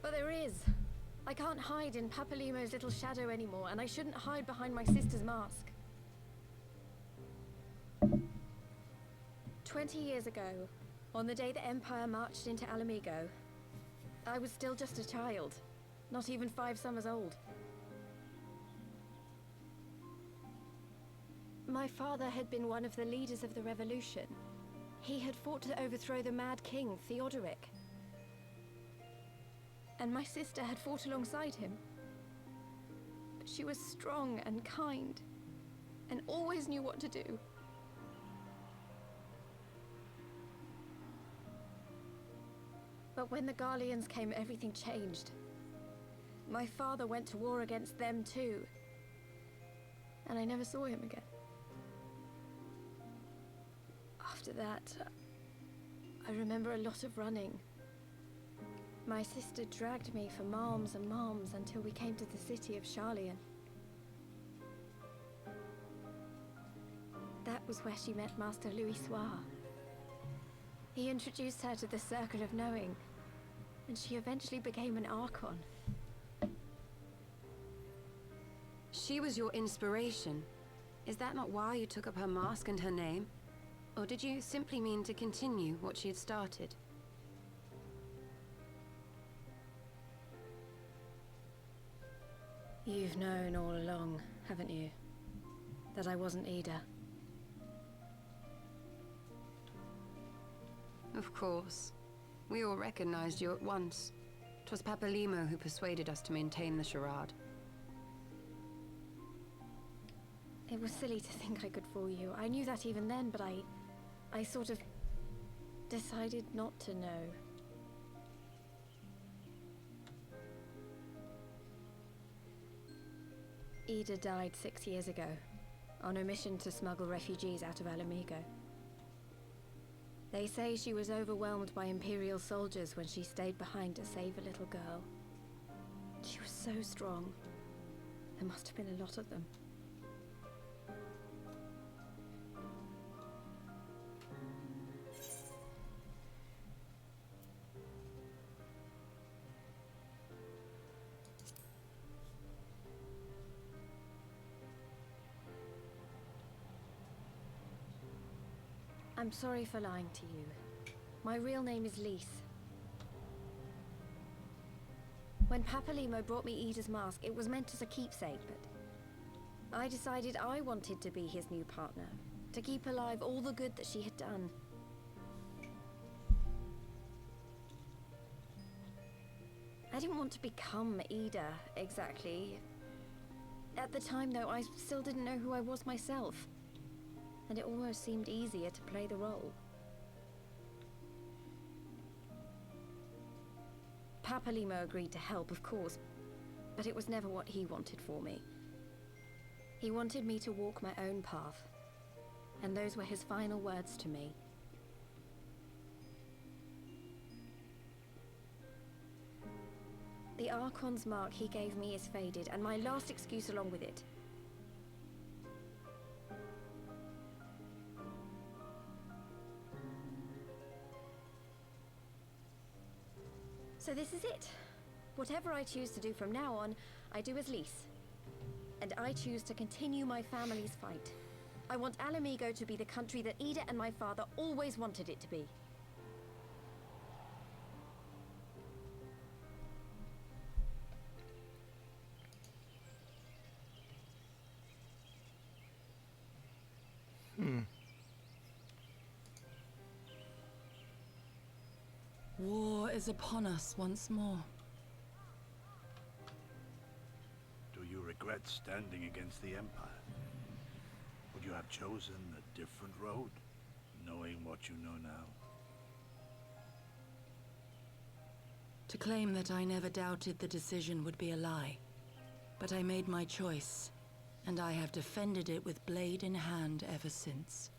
But there is. I can't hide in Papalimo's little shadow anymore, and I shouldn't hide behind my sister's mask. 20 years ago, on the day the Empire marched into Alamigo, I was still just a child, not even 5 summers old. My father had been one of the leaders of the revolution. He had fought to overthrow the Mad King, Theodoric. And my sister had fought alongside him. But she was strong and kind, and always knew what to do. But when the Garleans came, everything changed. My father went to war against them too, and I never saw him again. After that, I remember a lot of running. My sister dragged me for malms and malms until we came to the city of Charlian. That was where she met Master Louis Soir. He introduced her to the Circle of Knowing, and she eventually became an Archon. She was your inspiration. Is that not why you took up her mask and her name? Or did you simply mean to continue what she had started? You've known all along, haven't you? That I wasn't Ida. Of course. We all recognized you at once. 'Twas Papalimo who persuaded us to maintain the charade. It was silly to think I could fool you. I knew that even then, but I sort of decided not to know. Ida died 6 years ago, on a mission to smuggle refugees out of Alamigo. They say she was overwhelmed by Imperial soldiers when she stayed behind to save a little girl. She was so strong. There must have been a lot of them. I'm sorry for lying to you. My real name is Lise. When Papalimo brought me Ida's mask, it was meant as a keepsake, but I decided I wanted to be his new partner, to keep alive all the good that she had done. I didn't want to become Ida, exactly. At the time, though, I still didn't know who I was myself. And it almost seemed easier to play the role. Papalimo agreed to help, of course, but it was never what he wanted for me. He wanted me to walk my own path, and those were his final words to me. The Archon's mark he gave me is faded, and my last excuse along with it. So this is it. Whatever I choose to do from now on, I do as Lise. And I choose to continue my family's fight. I want Alamigo to be the country that Ida and my father always wanted it to be. War is upon us once more. Do you regret standing against the Empire? Would you have chosen a different road, knowing what you know now? To claim that I never doubted the decision would be a lie. But I made my choice, and I have defended it with blade in hand ever since.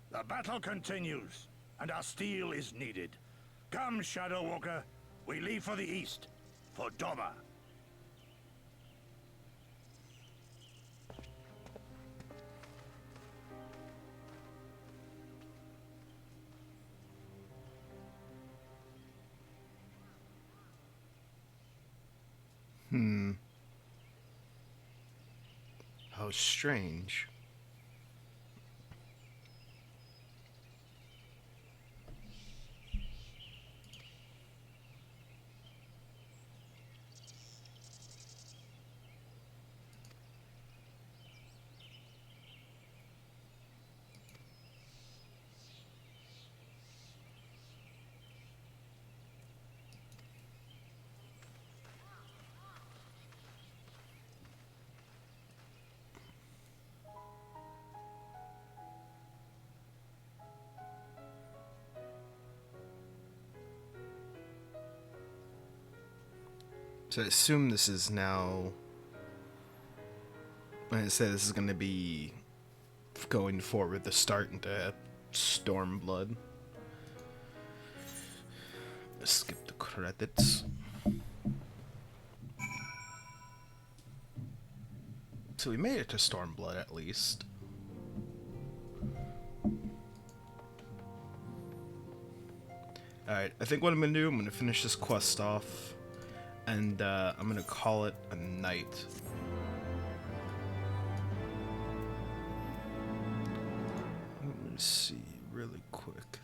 The battle continues, and our steel is needed. Come, Shadow Walker. We leave for the east, for Doma. How strange. So I assume this is now, when I say this is going to be going forward, the start into StormBlood. Skip the credits. So we made it to StormBlood at least. Alright, I think what I'm going to do, I'm going to finish this quest off. And I'm going to call it a night. Let me see really quick.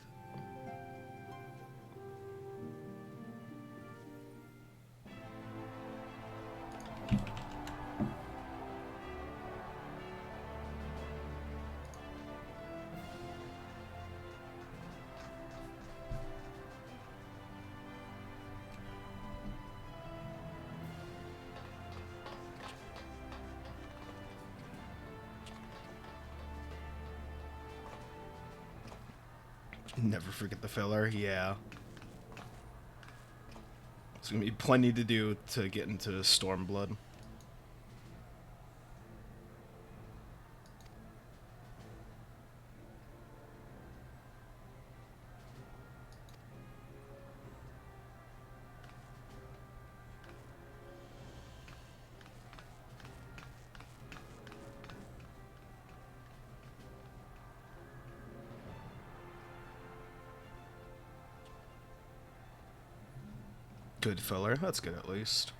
Never forget the filler, yeah. There's gonna be plenty to do to get into StormBlood. Good filler, that's good at least.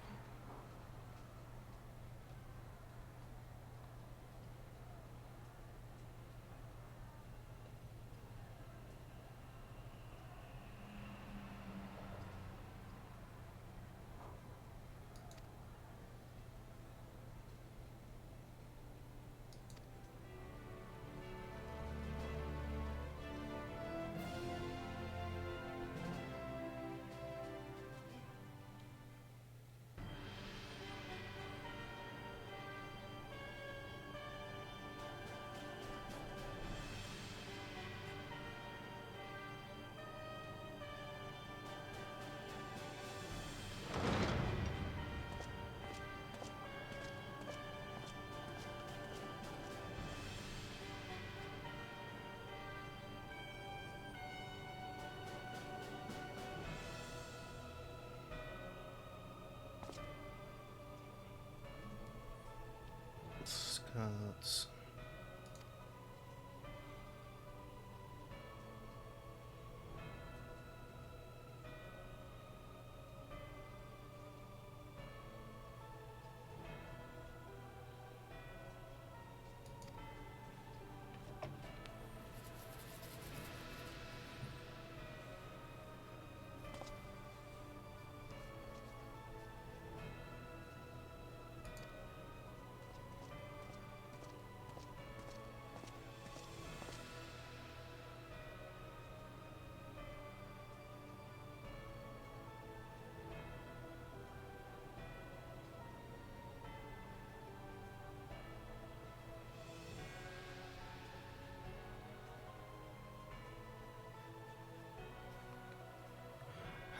Scots.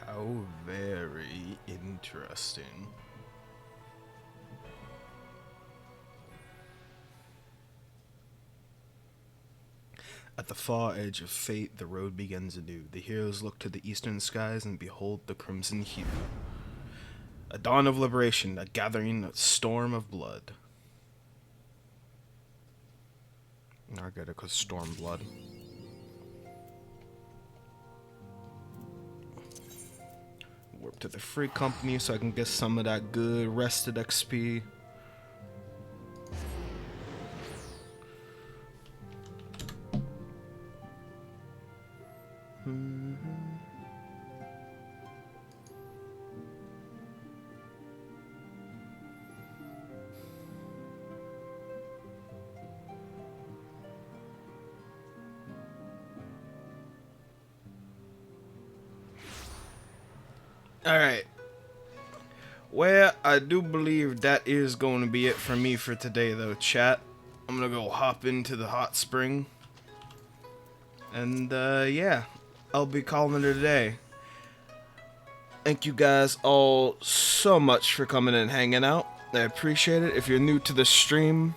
How very interesting. A At the far edge of fate, the road begins anew. The heroes look to the eastern skies and behold the crimson hue. A dawn of liberation, a gathering, a storm of blood. I gotta go StormBlood. Warp to the free company so I can get some of that good rested XP. Alright. Well, I do believe that is going to be it for me for today, though, chat. I'm going to go hop into the hot spring. And, yeah. I'll be calling it a day. Thank you guys all so much for coming and hanging out. I appreciate it. If you're new to the stream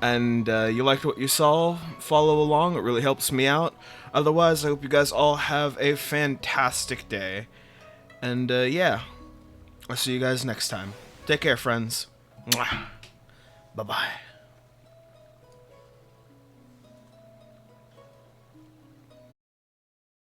and you liked what you saw, follow along. It really helps me out. Otherwise, I hope you guys all have a fantastic day. And, yeah, I'll see you guys next time. Take care, friends. Mwah. Bye-bye.